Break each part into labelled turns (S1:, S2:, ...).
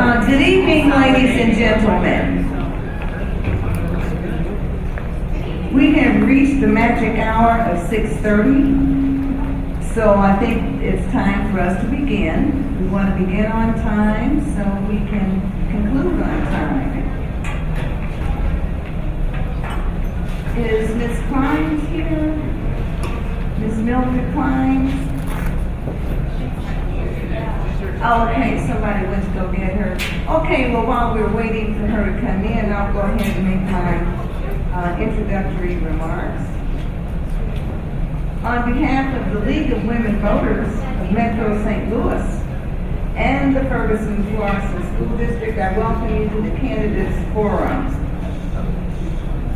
S1: Good evening, ladies and gentlemen. We have reached the magic hour of 6:30, so I think it's time for us to begin. We want to begin on time so we can conclude on time. Is Ms. Clines here? Ms. Mildred Clines? Oh, okay, somebody went to go get her. Okay, well, while we're waiting for her to come in, I'll go ahead and make my introductory remarks. On behalf of the League of Women Voters of Metro St. Louis and the Ferguson-Florissant School District, I welcome you to the Candidates Forum.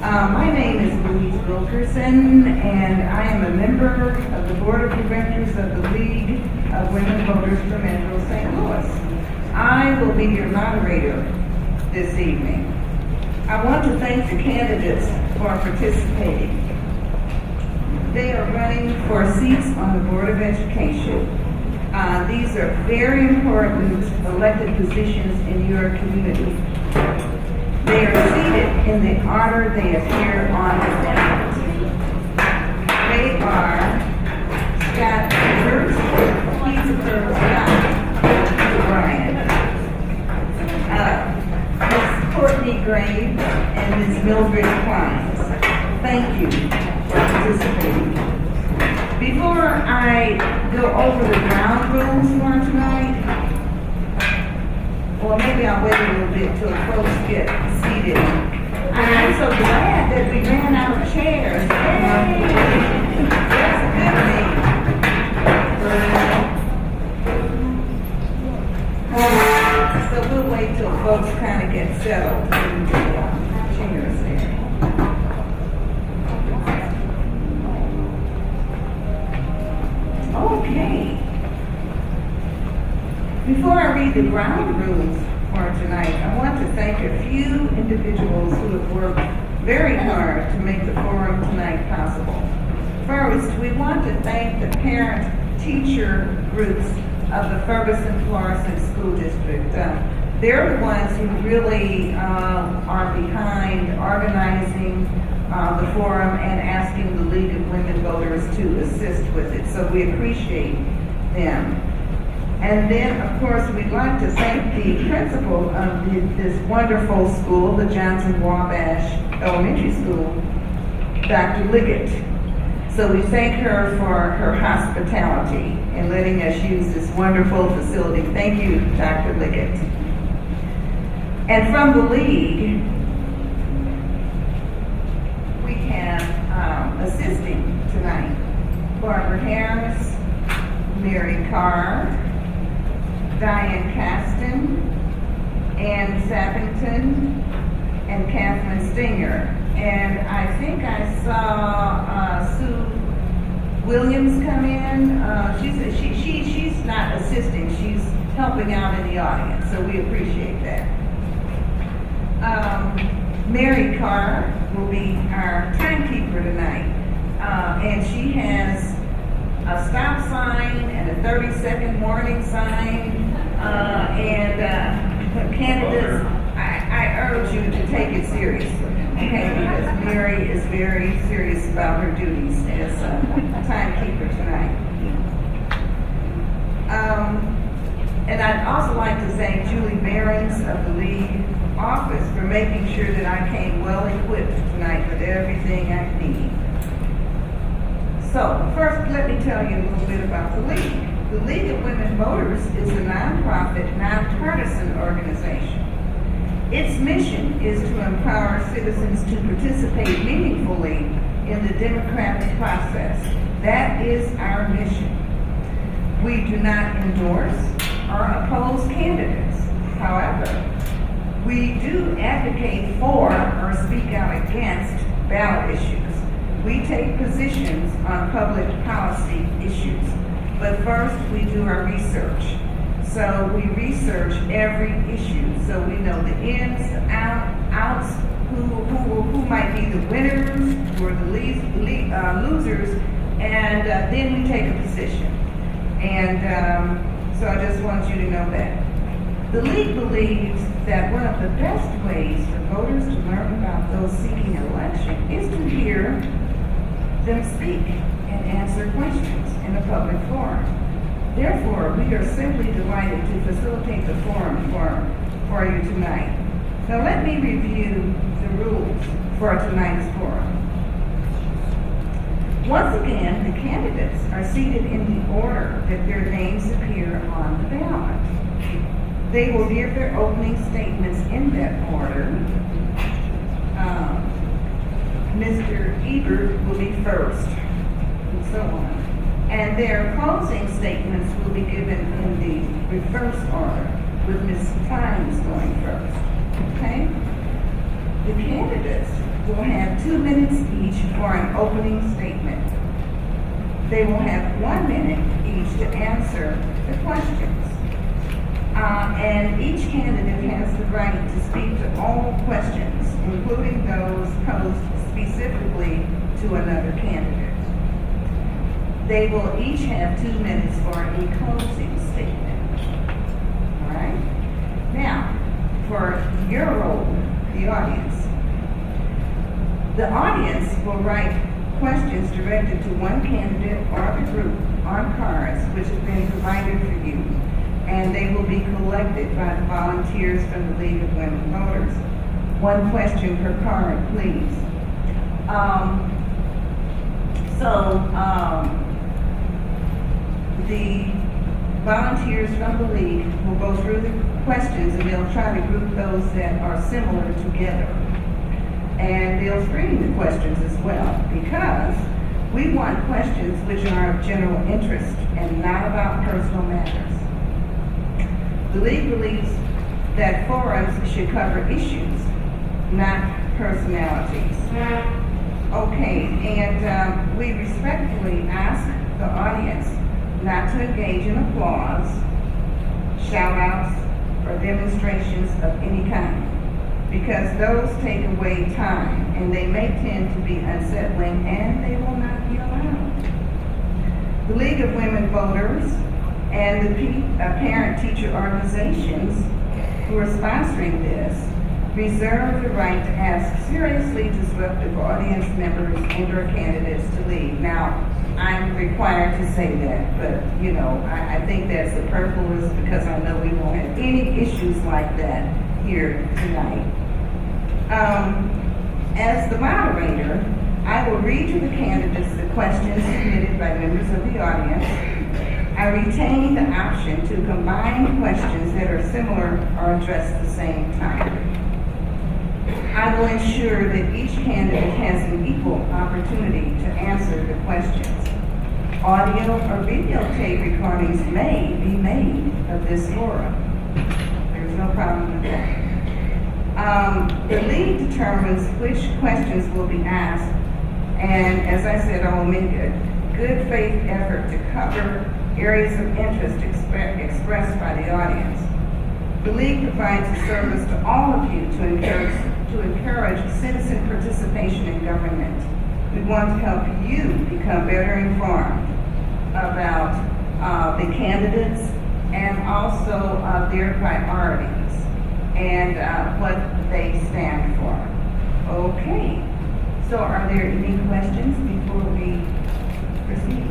S1: My name is Louise Wilkerson, and I am a member of the Board of Directors of the League of Women Voters for Metro St. Louis. I will be your moderator this evening. I want to thank the candidates for participating. They are running for seats on the Board of Education. These are very important elected positions in your community. They are seated in the order they appear on the ballot. They are Scott Ebert, Christopher Scott Ryan, Ms. Courtney Graves, and Ms. Mildred Clines. Thank you for participating. Before I go over the ground rules for tonight, or maybe I'll wait a little bit till folks get seated. I'm so glad that we ran out of chairs. Yay! That's a good thing. So we'll wait till folks kind of get settled in the chairs there. Okay. Before I read the ground rules for tonight, I want to thank a few individuals who have worked very hard to make the forum tonight possible. First, we want to thank the parent-teacher groups of the Ferguson-Florissant School District. They're the ones who really are behind organizing the forum and asking the League of Women Voters to assist with it, so we appreciate them. And then, of course, we'd like to thank the principal of this wonderful school, the Johnson Wabash Elementary School, Dr. Liggett. So we thank her for her hospitality and letting us use this wonderful facility. Thank you, Dr. Liggett. And from the League, we have assisting tonight Barbara Harris, Mary Carr, Diane Caston, Ann Sappington, and Catherine Stinger. And I think I saw Sue Williams come in. She's not assisting, she's helping out in the audience, so we appreciate that. Mary Carr will be our timekeeper tonight, and she has a stop sign and a 30-second warning sign, and candidates, I urge you to take it seriously, okay, because Mary is very serious about her duties as a timekeeper tonight. And I'd also like to thank Julie Behrens of the League office for making sure that I came well equipped tonight with everything I need. So, first, let me tell you a little bit about the League. The League of Women Voters is a nonprofit, nonpartisan organization. Its mission is to empower citizens to participate meaningfully in the democratic process. That is our mission. We do not endorse or oppose candidates. However, we do advocate for or speak out against ballot issues. We take positions on public policy issues, but first we do our research. So we research every issue, so we know the ins, the outs, who might be the winners, who are the losers, and then we take a position. And so I just want you to know that. The league believes that one of the best ways for voters to learn about those seeking election is to hear them speak and answer questions in a public forum. Therefore, we are simply delighted to facilitate the forum for you tonight. Now let me review the rules for tonight's forum. Once again, the candidates are seated in the order that their names appear on the ballot. They will give their opening statements in that order. Mr. Ebert will be first, and so on. And their closing statements will be given in the reverse order, with Ms. Clines going first. Okay? The candidates will have 2 minutes each for an opening statement. They will have 1 minute each to answer the questions. And each candidate has the right to speak to all questions, including those posed specifically to another candidate. They will each have 2 minutes for a closing statement. All right? Now, for your role, the audience. The audience will write questions directed to one candidate or the group on cards which have been provided for you, and they will be collected by the volunteers from the League of Women Voters. 1 question per card, please. The volunteers from the League will go through the questions and they'll try to group those that are similar together. And they'll screen the questions as well, because we want questions which are of general interest and not about personal matters. The League believes that forums should cover issues, not personalities. Okay, and we respectfully ask the audience not to engage in applause, shout-outs, or demonstrations of any kind, because those take away time and they may tend to be unsettling and they will not be allowed. The League of Women Voters and the parent-teacher organizations who are sponsoring this reserve the right to ask seriously disruptive audience members and/or candidates to leave. Now, I'm required to say that, but I think that's superfluous because I know we won't have any issues like that here tonight. As the moderator, I will read to the candidates the questions submitted by members of the audience. I retain the option to combine questions that are similar or address the same topic. I will ensure that each candidate has an equal opportunity to answer the questions. Audio or videotape recordings may be made of this forum. There's no problem with that. The League determines which questions will be asked, and as I said, I will make a good faith effort to cover areas of interest expressed by the audience. The League provides a service to all of you to encourage citizen participation in government. We want to help you become better informed about the candidates and also their priorities and what they stand for. Okay, so are there any questions before we proceed?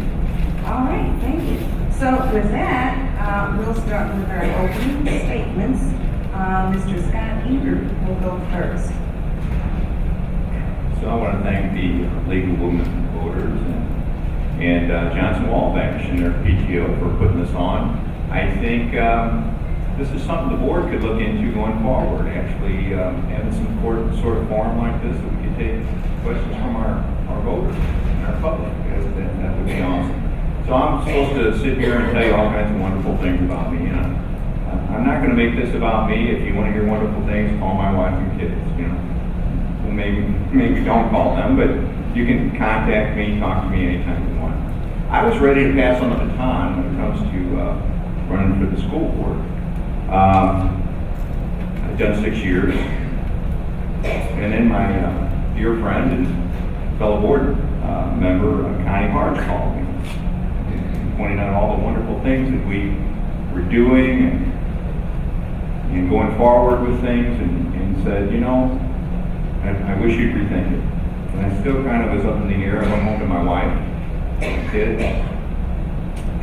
S1: All right, thank you. So with that, we'll start with our opening statements. Mr. Scott Ebert will go first.
S2: So I want to thank the League of Women Voters and Johnson Walbach and their PTO for putting this on. I think this is something the board could look into going forward, actually having some sort of forum like this that we could take questions from our voters and our public. That would be awesome. So I'm supposed to sit here and tell you all kinds of wonderful things about me. I'm not going to make this about me. If you want to hear wonderful things, call my wife and kids. Well, maybe don't call them, but you can contact me, talk to me anytime you want. I was ready to pass on the baton when it comes to running for the school board. I've done 6 years, and then my dear friend and fellow board member, Connie Harge, called me, pointing out all the wonderful things that we were doing, and and going forward with things, and said, you know, I wish you'd rethink it. And I still kind of was up in the air. I went home to my wife, my kids,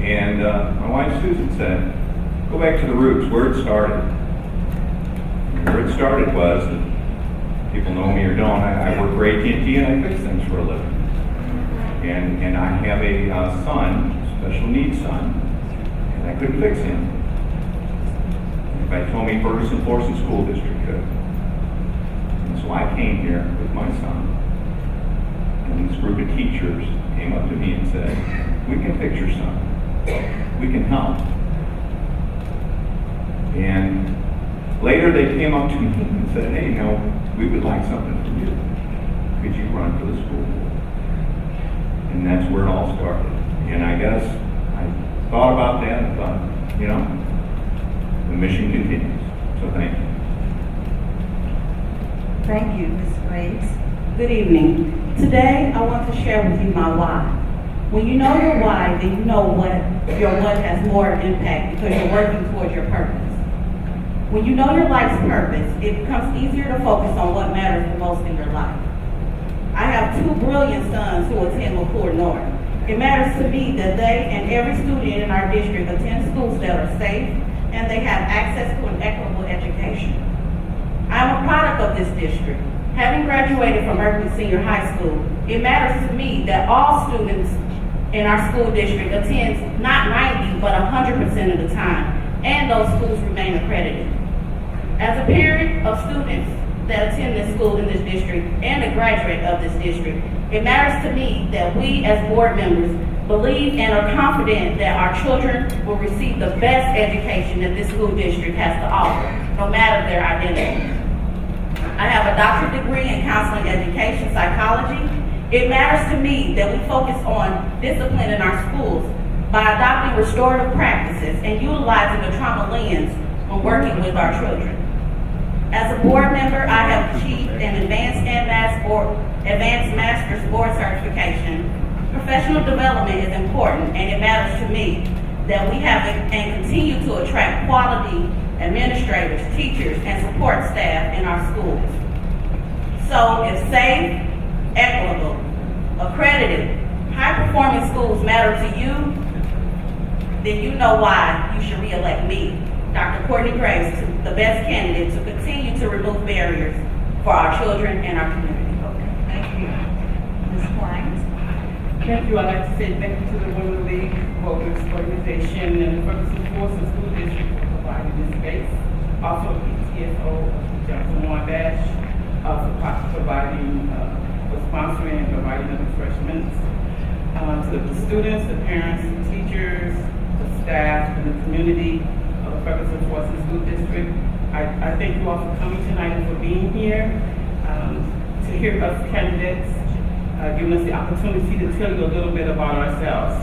S2: and my wife Susan said, go back to the roots, where it started. And where it started was, people know me or don't, I work for AT&T and I fix things for a living. And I have a son, special needs son, and I couldn't fix him. If I told me Ferguson Florissant School District could. And so I came here with my son. And this group of teachers came up to me and said, we can fix your son. We can help. And later they came up to me and said, hey, you know, we would like something from you. Could you run for the school board? And that's where it all started. And I guess I thought about that and thought, you know, the mission continues. So thank you.
S1: Thank you, Ms. Graves.
S3: Good evening. Today, I want to share with you my why. When you know your why, then you know your what has more impact because you're working towards your purpose. When you know your life's purpose, it becomes easier to focus on what matters the most in your life. I have two brilliant sons who attend McClure North. It matters to me that they and every student in our district attend schools that are safe and they have access to an equitable education. I am a product of this district. Having graduated from Berkeley Senior High School, it matters to me that all students in our school district attend not 90, but 100% of the time, and those schools remain accredited. As a parent of students that attend this school in this district and a graduate of this district, it matters to me that we as board members believe and are confident that our children will receive the best education that this school district has to offer, no matter their identity. I have a doctorate degree in counseling education psychology. It matters to me that we focus on discipline in our schools by adopting restorative practices and utilizing the trauma lens when working with our children. As a board member, I have achieved an advanced master's board certification. Professional development is important, and it matters to me that we have and continue to attract quality administrators, teachers, and support staff in our schools. So if safe, equitable, accredited, high-performing schools matter to you, then you know why you should re-elect me, Dr. Courtney Graves, the best candidate to continue to remove barriers for our children and our community.
S1: Okay, thank you. Ms. Clines?
S4: Thank you. I'd like to say thank you to the Women's League Voters Organization and the Ferguson Florissant School District for providing this space. Also, PTSO, Johnson Wabash, for providing, for sponsoring and providing the refreshments. To the students, the parents, the teachers, the staff, and the community of the Ferguson Florissant School District. I thank you all for coming tonight and for being here to hear us candidates, giving us the opportunity to tell you a little bit about ourselves.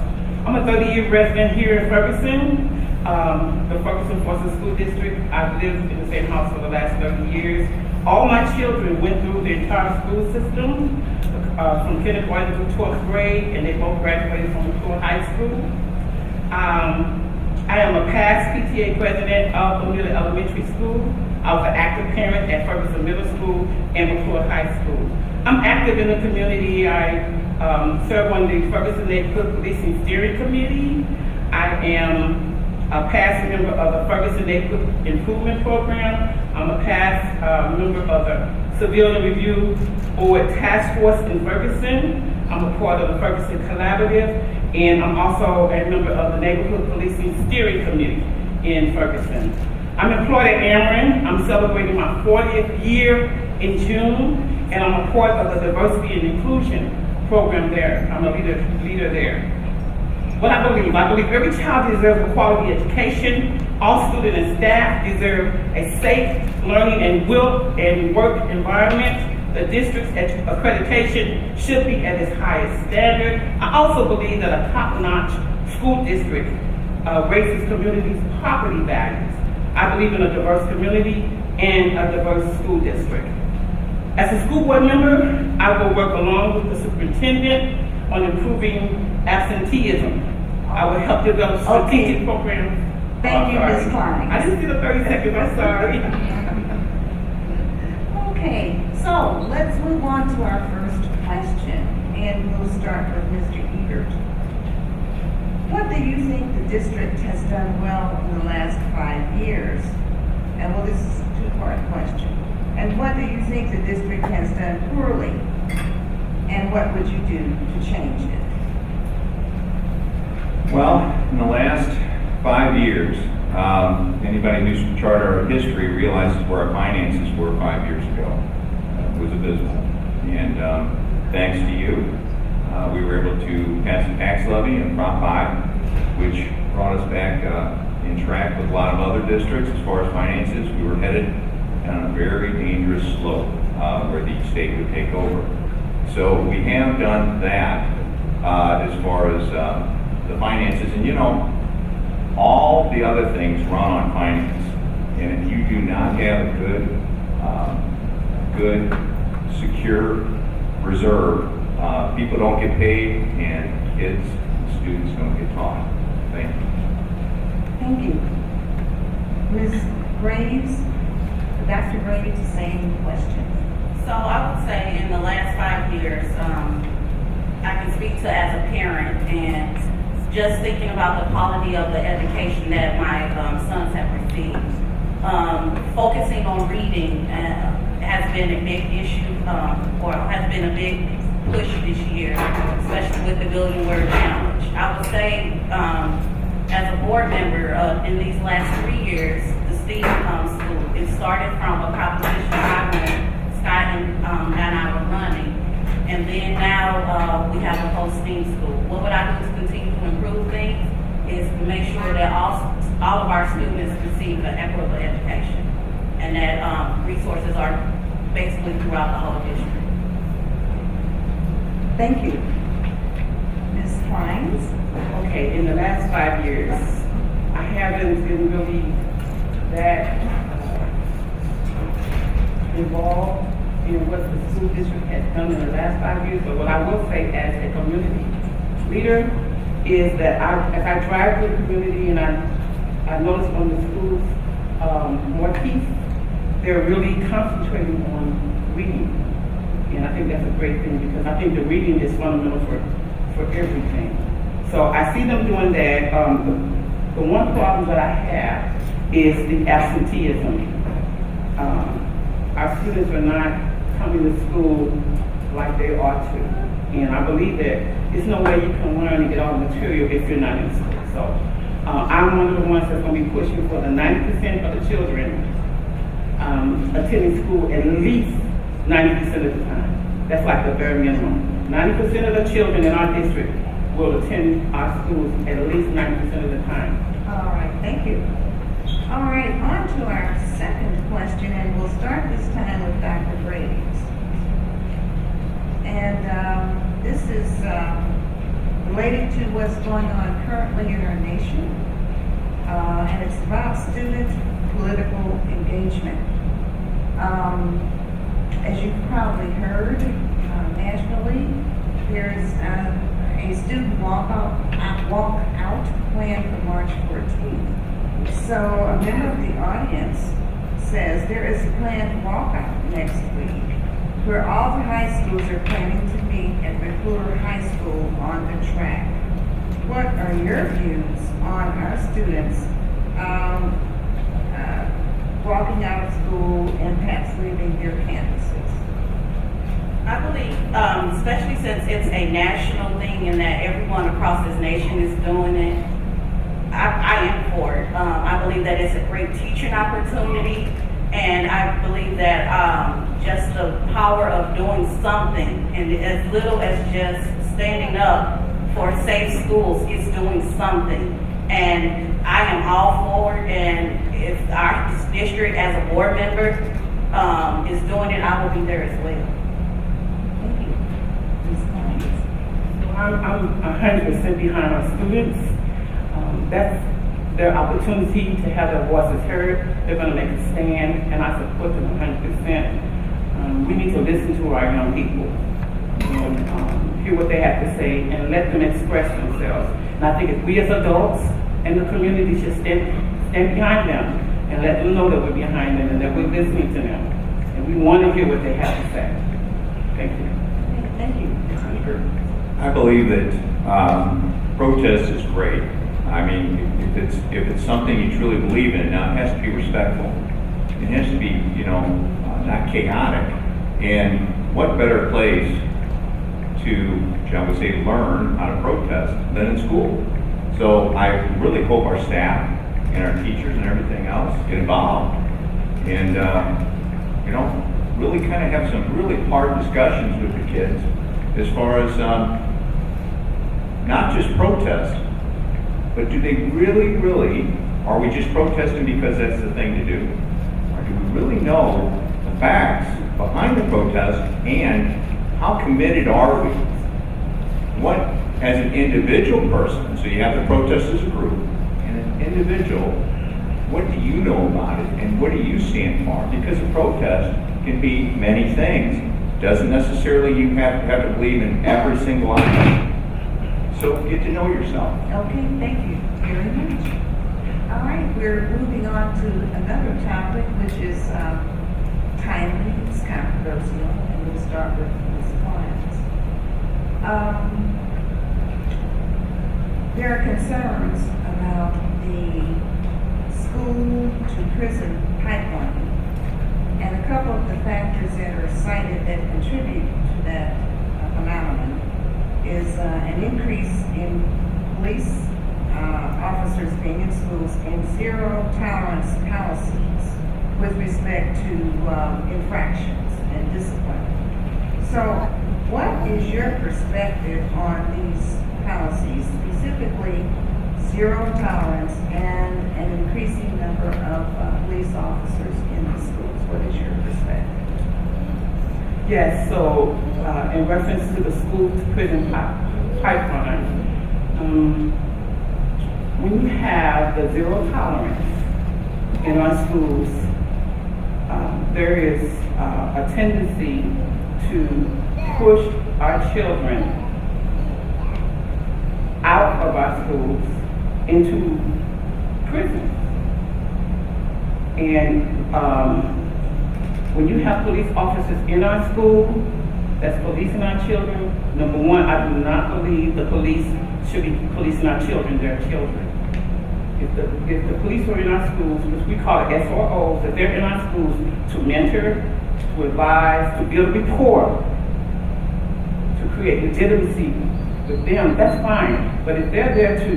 S4: I'm a 30-year resident here in Ferguson, the Ferguson Florissant School District. I've lived in the same house for the last 30 years. All my children went through the entire school system, from kindergarten through 12th grade, and they both graduated from McClure High School. I am a past PTA president of Mildred Elementary School. I was an active parent at Ferguson Middle School and McClure High School. I'm active in the community. I serve on the Ferguson Neighborhood Policing Steering Committee. I am a past member of the Ferguson Neighborhood Improvement Program. I'm a past member of the Civilian Review Board Task Force in Ferguson. I'm a part of the Ferguson Collaborative, and I'm also a member of the Neighborhood Policing Steering Committee in Ferguson. I'm employed at Ameren. I'm celebrating my 40th year in June, and I'm a part of the Diversity and Inclusion program there. I'm a leader there. What I believe every child deserves a quality education. All students and staff deserve a safe learning and work environment. The district's accreditation should be at its highest standard. I also believe that a top-notch school district raises communities' property values. I believe in a diverse community and a diverse school district. As a school board member, I will work along with the superintendent on improving absenteeism. I will help develop strategic programs.
S1: Thank you,
S4: I'm
S1: Ms.
S4: sorry.
S1: Clines.
S4: I didn't see the 30 seconds, I'm sorry.
S1: Okay, so let's move on to our first question, and we'll start with Mr. Ebert. What do you think the district has done well in the last 5 years? And well, this is a two-part question. And what do you think the district has done poorly? And what would you do to change it?
S2: Well, in the last 5 years, anybody who's charter of history realizes where our finances were 5 years ago. It was abysmal. And thanks to you, we were able to pass a tax levy in Prop 5, which brought us back in track with a lot of other districts as far as finances. We were headed on a very dangerous slope where the state would take over. So we have done that as far as the finances. And you know, all the other things run on finance. And if you do not have a good, secure reserve, people don't get paid, and kids, students don't get taught. Thank you.
S1: Thank you. Ms. Graves, Dr. Graves, the same question.
S3: So I would say in the last 5 years, I can speak to as a parent and just thinking about the quality of the education that my sons have received. Focusing on reading has been a big issue, or has been a big push this year, especially with the Billion Word Challenge. I would say, as a board member, in these last 3 years, the STEAM school, it started from a proposition I went, Scott and I were running, and then now we have a whole STEAM school. What would I do to continue to improve things is to make sure that all of our students receive an equitable education, and that resources are basically throughout the whole district.
S1: Thank you. Ms. Clines?
S4: Okay, in the last 5 years, I haven't been really that involved in what the school district has done in the last 5 years, but what I will say as a community leader is that as I drive through the community and I notice on the schools more teeth, they're really concentrating on reading. And I think that's a great thing, because I think the reading is fundamental for everything. So I see them doing that. The one problem that I have is the absenteeism. Our students are not coming to school like they ought to. And I believe that there's no way you can learn and get all the material if you're not in school. So I'm one of the ones that's going to be pushing for the 90% of the children attending school at least 90% of the time. That's like the very minimum. 90% of the children in our district will attend our schools at least 90% of the time.
S1: All right, thank you. All right, on to our second question, and we'll start this time with Dr. Graves. And this is related to what's going on currently in our nation, and it's about student political engagement. As you've probably heard, nationally, there's a student walkout plan for March 14th. So a member of the audience says there is a planned walkout next week where all the high schools are planning to meet at McClure High School on the track. What are your views on our students walking out of school and perhaps leaving their campuses?
S3: I believe, especially since it's a national thing and that everyone across this nation is doing it, I am for it. I believe that it's a great teaching opportunity, and I believe that just the power of doing something, and as little as just standing up for safe schools, is doing something. And I am all for it, and if our district as a board member is doing it, I will be there as well.
S1: Thank you. Ms. Clines?
S4: I'm 100% behind our students. That's their opportunity to have their voices heard. They're going to make a stand, and I support them 100%. We need to listen to our young people and hear what they have to say and let them express themselves. And I think if we as adults and the community should stand stand behind them and let them know that we're behind them and that we're listening to them. And we want to hear what they have to say. Thank you.
S1: Thank you.
S2: I believe that protest is great. I mean, if it's something you truly believe in, now it has to be respectful. It has to be, not chaotic. And what better place to, shall we say, learn how to protest than in school? So I really hope our staff and our teachers and everything else get involved and, really kind of have some really hard discussions with the kids as far as not just protest, but do they really, are we just protesting because that's the thing to do? Or do we really know the facts behind the protest and how committed are we? What, as an individual person, so you have the protest as a group, and an individual, what do you know about it and what do you stand for? Because a protest can be many things. Doesn't necessarily you have to believe in every single item. So get to know yourself.
S1: Okay, thank you very much. All right, we're moving on to another topic, which is timely, it's controversial, and we'll start with Ms. Clines. There are concerns about the school to prison pipeline, and a couple of the factors that are cited that contribute to that phenomenon is an increase in police officers being in schools and zero tolerance policies with respect to infractions and discipline. So what is your perspective on these policies, specifically zero tolerance and an increasing number of police officers in the schools? What is your perspective?
S4: Yes, so in reference to the school to prison pipeline, when you have the zero tolerance in our schools, there is a tendency to push our children out of our schools into prison. And when you have police officers in our school that's policing our children, number one, I do not believe the police should be policing our children, their children. If the police are in our schools, which we call it SROs, if they're in our schools to mentor, to advise, to build rapport, to create legitimacy with them, that's fine. But if they're there to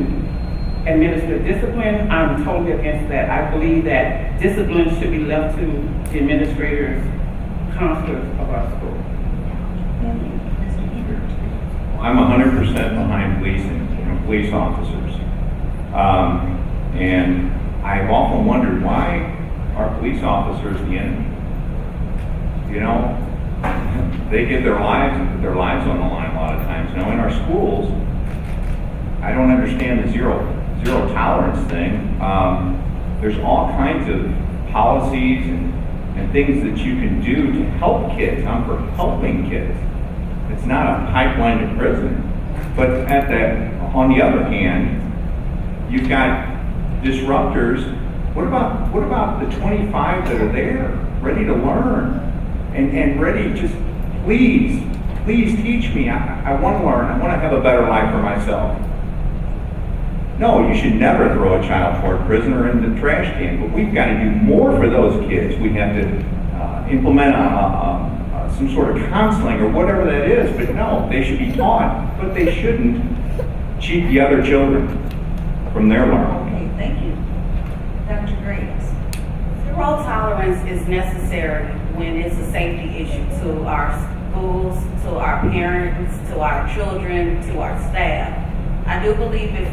S4: administer discipline, I'm totally against that. I believe that discipline should be left to the administrators, counselors of our school.
S1: Thank you. Mr. Ebert.
S2: I'm 100% behind policing and police officers. And I've often wondered, why are police officers the enemy? They give their lives and put their lives on the line a lot of times. Now in our schools, I don't understand the zero tolerance thing. There's all kinds of policies and things that you can do to help kids. I'm for helping kids. It's not a pipeline to prison. But on the other hand, you've got disruptors. What about the 25 that are there, ready to learn and ready, just please teach me. I want to learn. I want to have a better life for myself. No, you should never throw a child toward prison or in the trash can, but we've got to do more for those kids. We have to implement some sort of counseling or whatever that is, but no, they should be taught, but they shouldn't cheat the other children from their learning.
S1: Okay, thank you. Dr. Graves.
S3: Zero tolerance is necessary when it's a safety issue to our schools, to our parents, to our children, to our staff. I do believe if,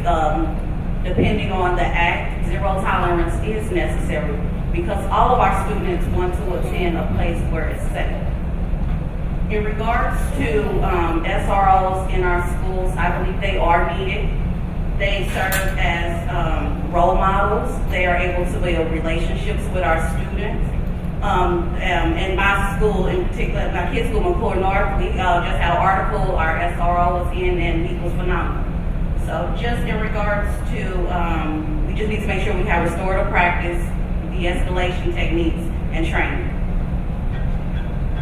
S3: depending on the act, zero tolerance is necessary because all of our students want to attend a place where it's safe. In regards to SROs in our schools, I believe they are needed. They serve as role models. They are able to build relationships with our students. In my school, in particular, my kids' school, McClure North, we just had an article our SRO was in, and he was phenomenal. So just in regards to, we just need to make sure we have restorative practice, de-escalation techniques, and training.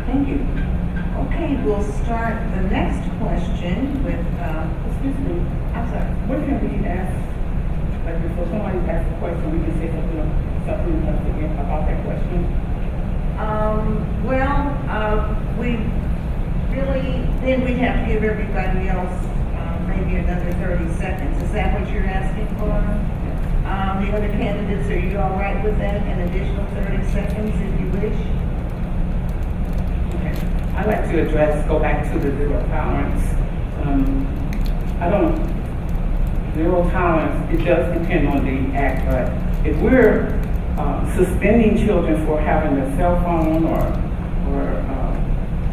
S1: Thank you. Okay, we'll start the next question with,
S4: Excuse me,
S1: I'm sorry.
S4: what can we ask, like before somebody asks a question, we can say something else again about that question?
S1: We really, then we'd have to give everybody else, maybe another 30 seconds. Is that what you're asking for? The other candidates, are you all right with that? An additional 30 seconds if you wish?
S4: Okay. I'd like to go back to the zero tolerance. Zero tolerance, it does depend on the act, but if we're suspending children for having a cell phone or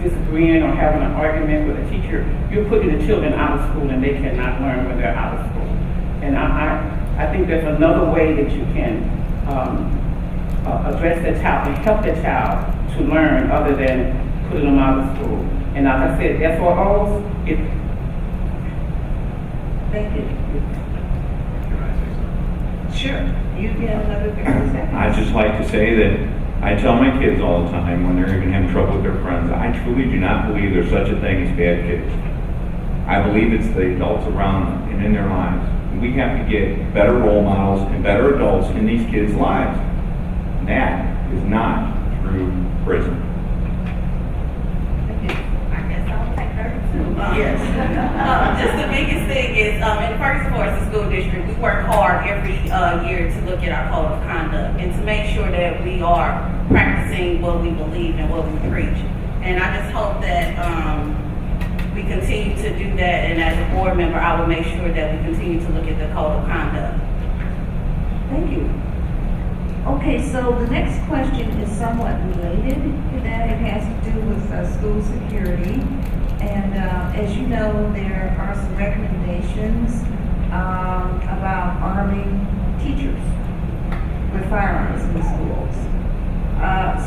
S4: disagreeing or having an argument with a teacher, you're putting the children out of school and they cannot learn when they're out of school. And I think there's another way that you can address that child and help the child to learn other than putting them out of school. And like I said, SROs,
S1: Thank you. Sure. You get another 30 seconds.
S2: I'd just like to say that I tell my kids all the time when they're even having trouble with their friends, I truly do not believe there's such a thing as bad kids. I believe it's the adults around them and in their lives. We have to get better role models and better adults in these kids' lives. And that is not through prison.
S3: I guess I'll take 32.
S1: Yes.
S3: Just the biggest thing is, in Ferguson Forest School District, we work hard every year to look at our code of conduct and to make sure that we are practicing what we believe and what we preach. And I just hope that we continue to do that, and as a board member, I will make sure that we continue to look at the code of conduct.
S1: Thank you. Okay, so the next question is somewhat related to that. It has to do with school security. And as you know, there are some recommendations about arming teachers with firearms in schools.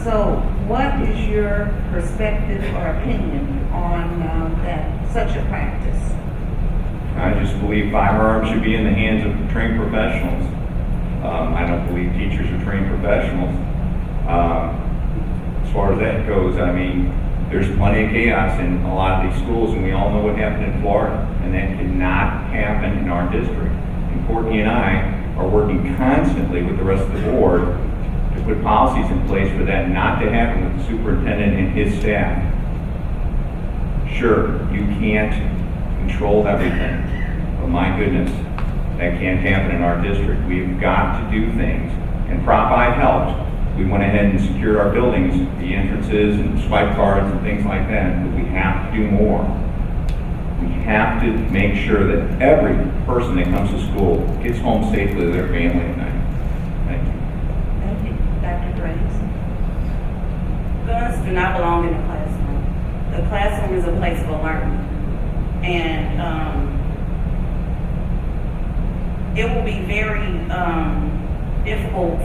S1: So what is your perspective or opinion on such a practice?
S2: I just believe firearms should be in the hands of trained professionals. I don't believe teachers are trained professionals. As far as that goes, I mean, there's plenty of chaos in a lot of these schools, and we all know what happened in Florida, and that cannot happen in our district. And Courtney and I are working constantly with the rest of the board to put policies in place for that not to happen with the superintendent and his staff. Sure, you can't control everything, but my goodness, that can't happen in our district. We've got to do things, and Prop I helped. We went ahead and secured our buildings, the entrances and swipe cards and things like that, but we have to do more. We have to make sure that every person that comes to school gets home safely to their family at night. Thank you.
S1: Thank you. Dr. Graves?
S3: Guns do not belong in the classroom. The classroom is a place of learning. And it will be very difficult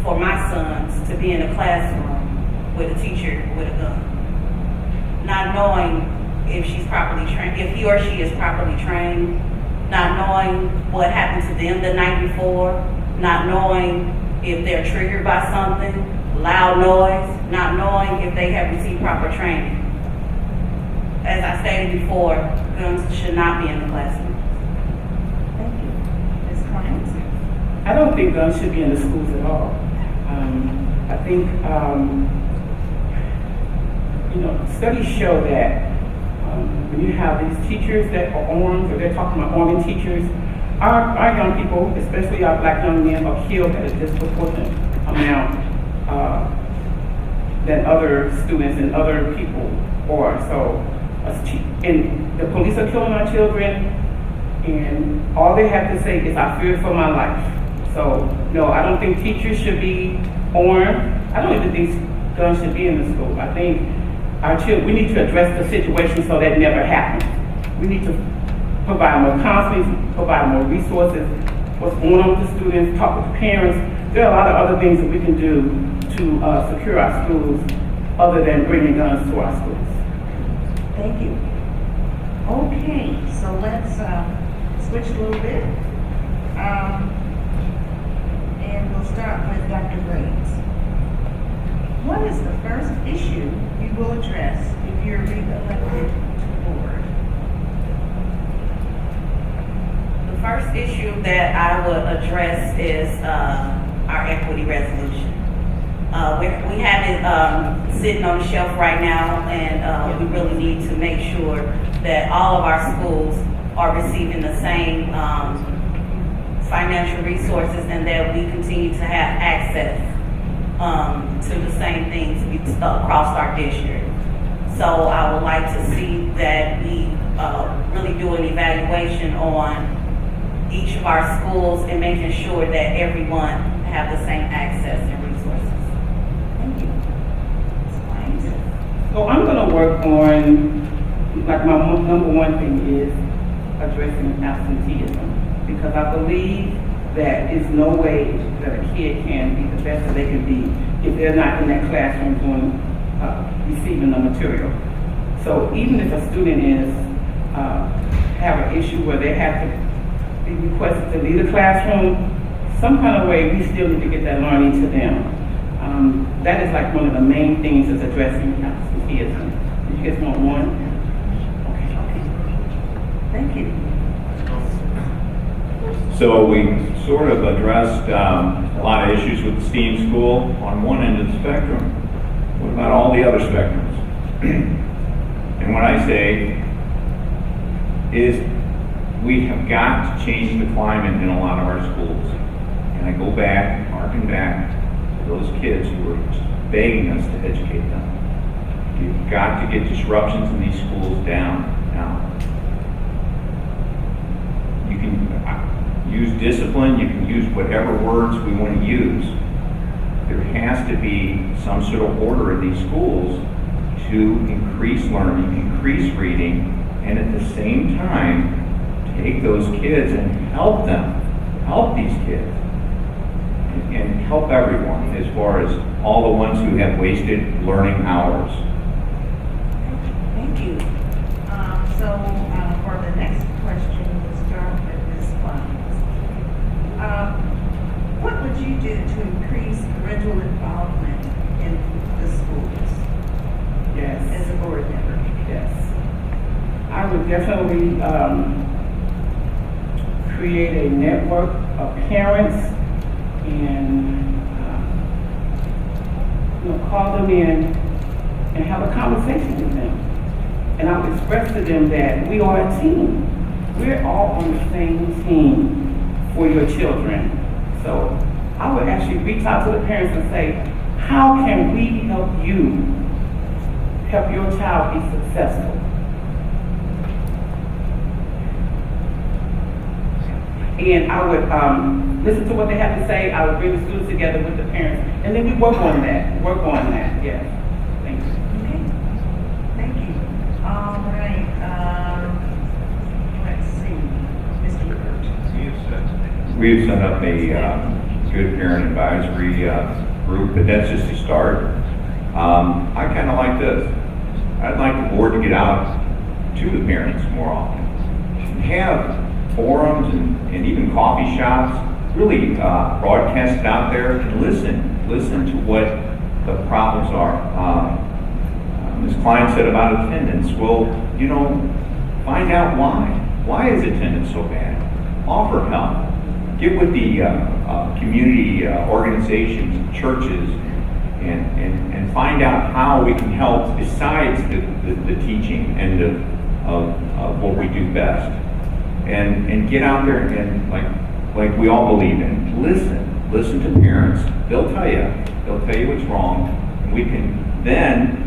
S3: for my sons to be in a classroom with a teacher with a gun. Not knowing if she's properly trained, if he or she is properly trained, not knowing what happened to them the night before, not knowing if they're triggered by something, loud noise, not knowing if they have received proper training. As I stated before, guns should not be in the classroom.
S1: Thank you. Ms. Clines?
S4: I don't think guns should be in the schools at all. I think, studies show that when you have these teachers that are armed, or they're talking about arming teachers, our young people, especially our black young men, are killed at a disproportionate amount than other students and other people are. So, and the police are killing our children, and all they have to say is, "I fear for my life." So, no, I don't think teachers should be armed. I don't even think guns should be in the school. I think our children, we need to address the situation so that never happens. We need to provide more counseling, provide more resources, what's going on with the students, talk with the parents. There are a lot of other things that we can do to secure our schools other than bringing guns to our schools.
S1: Thank you. Okay, so let's switch a little bit. and we'll start with Dr. Graves. What is the first issue you will address if you're re-elected to the board?
S3: The first issue that I would address is our equity resolution. We have it sitting on the shelf right now, and we really need to make sure that all of our schools are receiving the same financial resources, and that we continue to have access to the same things across our district. So I would like to see that we really do an evaluation on each of our schools and making sure that everyone have the same access and resources.
S1: Thank you. Ms. Clines?
S4: So I'm gonna work on, like my number one thing is addressing absenteeism, because I believe that it's no way that a kid can be the best that they can be if they're not in that classroom doing, receiving the material. So even if a student is, have an issue where they have to be requested to leave the classroom, some kind of way we still need to get that learning to them. That is like one of the main things is addressing absenteeism. Did you guys want one?
S1: Okay. Thank you.
S2: So we sort of addressed a lot of issues with the STEAM school on one end of the spectrum. What about all the other spectrums? And what I say is we have got to change the climate in a lot of our schools. And I go back, harken back to those kids who were begging us to educate them. We've got to get disruptions in these schools down now. You can use discipline, you can use whatever words we want to use. There has to be some sort of order in these schools to increase learning, increase reading, and at the same time, take those kids and help them, help these kids, and help everyone as far as all the ones who have wasted learning hours.
S1: Thank you. For the next question, we'll start with Ms. Clines. What would you do to increase parental involvement in the schools
S4: Yes.
S1: as a board member?
S4: Yes. I would definitely create a network of parents and call them in and have a conversation with them. And I would express to them that we are a team. We're all on the same team for your children. So I would actually reach out to the parents and say, how can we help you help your child be successful? And I would listen to what they have to say. I would bring the students together with the parents, and then we work on that. Yes. Thank you.
S1: Okay. Thank you. All right. Let's see. Mr. Ebert.
S2: We've set up a good parent advisory group, but that's just a start. I kind of like this. I'd like the board to get out to the parents more often. Have forums and even coffee shops, really broadcast it out there and listen to what the problems are. Ms. Klein said about attendance. Well, find out why. Why is attendance so bad? Offer help. Get with the community organizations, churches, and find out how we can help besides the teaching end of what we do best. And get out there and like we all believe in, listen to parents. They'll tell you what's wrong, and we can then,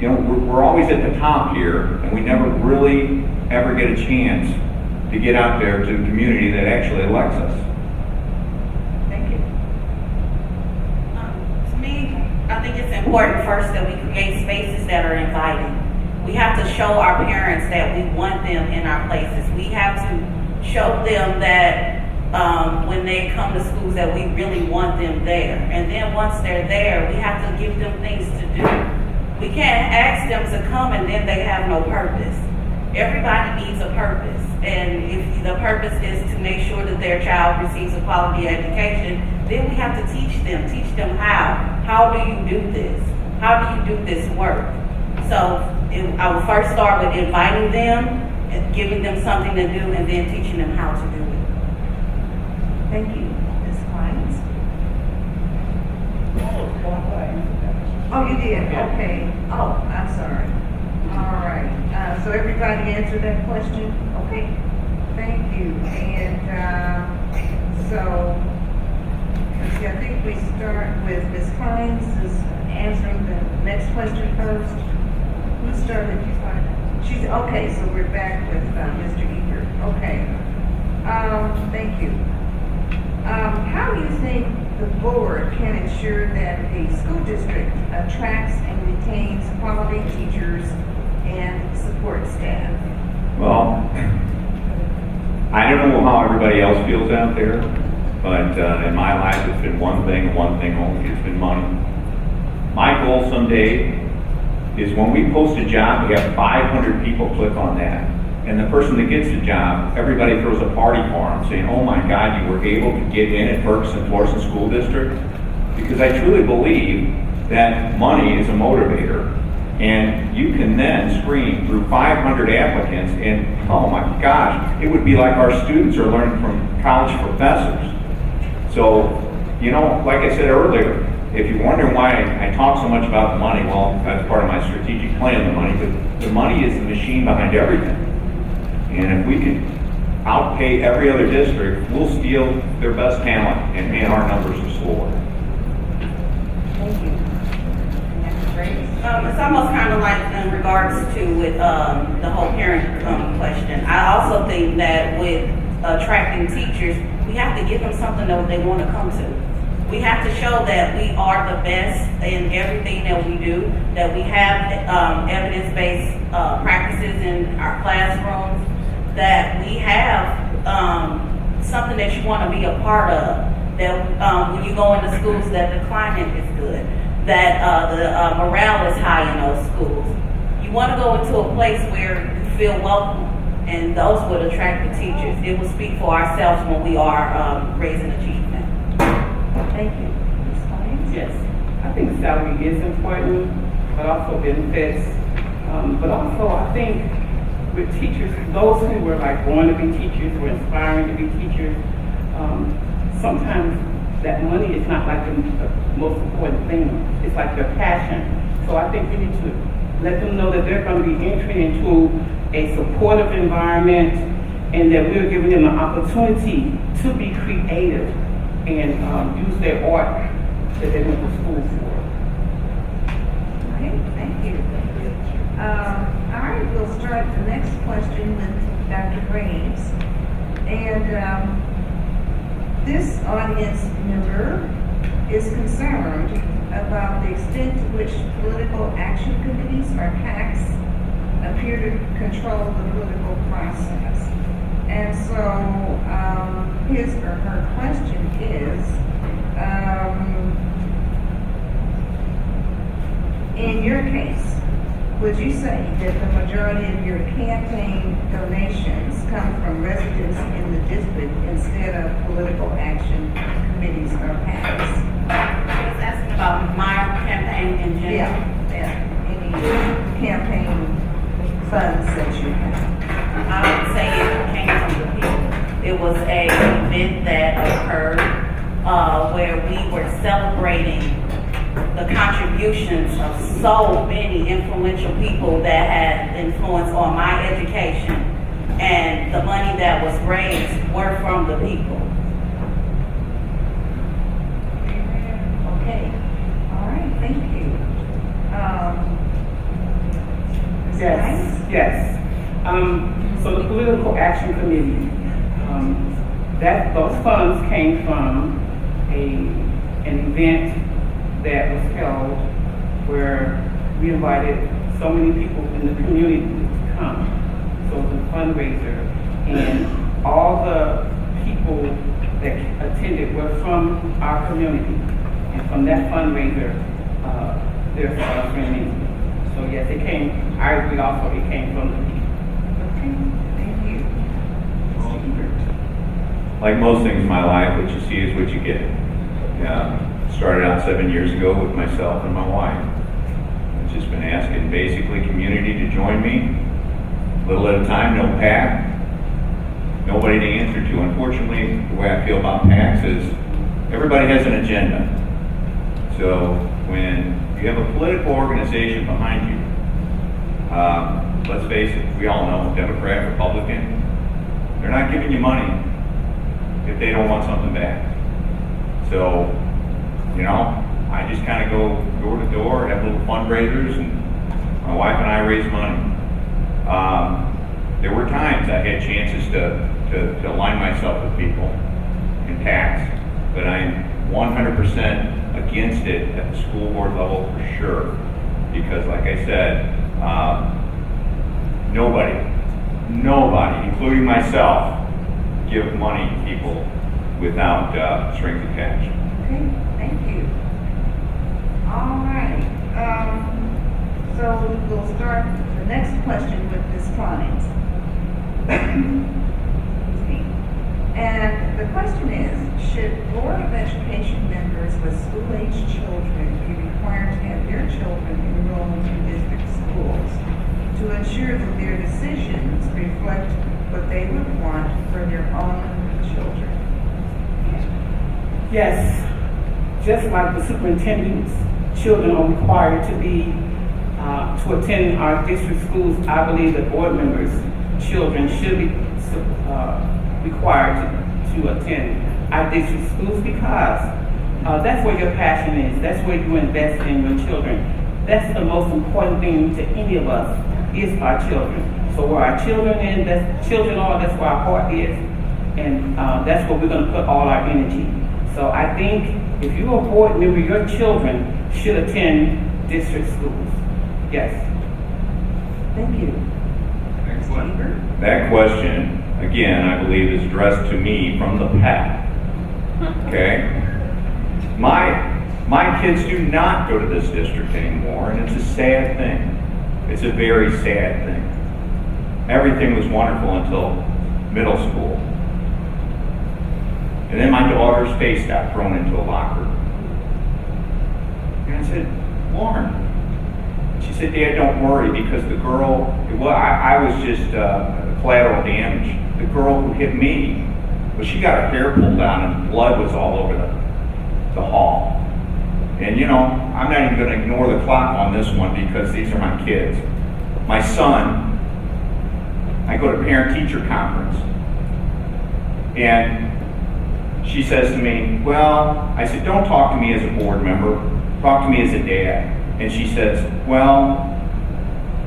S2: we're always at the top here, and we never really ever get a chance to get out there to the community that actually elects us.
S1: Thank you.
S3: To me, I think it's important first that we create spaces that are inviting. We have to show our parents that we want them in our places. We have to show them that when they come to schools that we really want them there. And then once they're there, we have to give them things to do. We can't ask them to come and then they have no purpose. Everybody needs a purpose. And if the purpose is to make sure that their child receives a quality education, Then we have to teach them how. How do you do this? How do you do this work? So I would first start with inviting them, and giving them something to do, and then teaching them how to do it.
S1: Thank you. Ms. Clines? Oh, you did? Okay. Oh, I'm sorry. All right. So everybody answered that question? Okay. Thank you. And so, let's see, I think we start with Ms. Clines is answering the next question first. Who started? She's, okay, so we're back with Mr. Ebert. Okay. Thank you. How do you think the board can ensure that a school district attracts and retains quality teachers and support staff?
S2: Well, I don't know how everybody else feels out there, but in my life, it's been one thing and one thing only. It's been money. My goal someday is when we post a job, we have 500 people click on that. And the person that gets the job, everybody throws a party for them, saying, oh my God, you were able to get in at Ferguson Florissant School District. Because I truly believe that money is a motivator. And you can then screen through 500 applicants, and oh my gosh, it would be like our students are learning from college professors. So, you know, like I said earlier, if you're wondering why I talk so much about the money, well, that's part of my strategic plan, the money, but the money is the machine behind everything. And if we can outpay every other district, we'll steal their best talent, and man, our numbers are slower.
S1: Thank you. Ms. Graves?
S3: It's almost kind of like in regards to with the whole parent question. I also think that with attracting teachers, we have to give them something that they want to come to. We have to show that we are the best in everything that we do, that we have evidence-based practices in our classrooms, that we have something that you want to be a part of, that when you go into schools that the climate is good, that the morale is high in those schools. You want to go into a place where you feel welcome, and those would attract the teachers. It will speak for ourselves when we are raising achievement.
S1: Thank you. Ms. Clines?
S4: Yes, I think salary is important, but also benefits. But also, I think with teachers, those who were like born to be teachers, were inspiring to be teachers, sometimes that money is not like the most important thing. It's like their passion. So I think we need to let them know that they're going to be entering into a supportive environment, and that we're giving them an opportunity to be creative and use their art that they went to school for.
S1: Okay, thank you. All right, we'll start the next question with Dr. Graves. And this audience member is concerned about the extent to which political action committees or PACs appear to control the political process. And so his or her question is, in your case, would you say that the majority of your campaign donations come from residents in the district instead of political action committees or PACs?
S3: I was asking about my campaign in general.
S1: Yeah, any campaign funds that you have?
S3: I would say it came from the people. It was a event that occurred where we were celebrating the contributions of so many influential people that had influence on my education, and the money that was raised were from the people.
S1: Okay, all right, thank you. Ms. Clines?
S4: Yes. So the Political Action Committee, those funds came from an event that was held where we invited so many people in the community to come. So it was a fundraiser, and all the people that attended were from our community. And from that fundraiser, there's funds remaining. So yes, it came, I agree also, it came from the people.
S1: Okay, thank you. Mr. Ebert?
S2: Like most things in my life, what you see is what you get. Started out 7 years ago with myself and my wife. I've just been asking basically community to join me, little at a time, no PAC, nobody to answer to. Unfortunately, the way I feel about PACs is everybody has an agenda. So when you have a political organization behind you, let's face it, we all know, Democrat, Republican, they're not giving you money if they don't want something back. So, you know, I just kind of go door to door, have little fundraisers, and my wife and I raise money. There were times I had chances to align myself with people in PACs, but I'm 100% against it at the school board level for sure. Because like I said, nobody, including myself, give money to people without strings attached.
S1: Okay, thank you. All right, so we'll start the next question with Ms. Clines. Excuse me. And the question is, should Board of Education members with school-aged children be required to have their children enrolled in district schools to ensure that their decisions reflect what they would want for their own children?
S4: Yes, just like the superintendent's children are required to be, to attend our district schools, I believe that board members' children should be required to attend our district schools because that's where your passion is. That's where you invest in your children. That's the most important thing to any of us is our children. So where our children are, that's where our heart is, and that's where we're going to put all our energy. So I think if you're a board member, your children should attend district schools. Yes.
S1: Thank you.
S2: Next
S1: Mr.
S2: one.
S1: Ebert?
S2: That question, again, I believe is addressed to me from the PAC. Okay? My kids do not go to this district anymore, and it's a sad thing. It's a very sad thing. Everything was wonderful until middle school. And then my daughter's face got thrown into a locker. And I said, Lauren. She said, Dad, don't worry, because the girl, well, I was just collateral damage. The girl who hit me, well, she got her hair pulled down and blood was all over the hall. And you know, I'm not even going to ignore the clock on this one because these are my kids. My son, I go to parent-teacher conference, and she says to me, well, I said, don't talk to me as a board member, talk to me as a dad. And she says, well,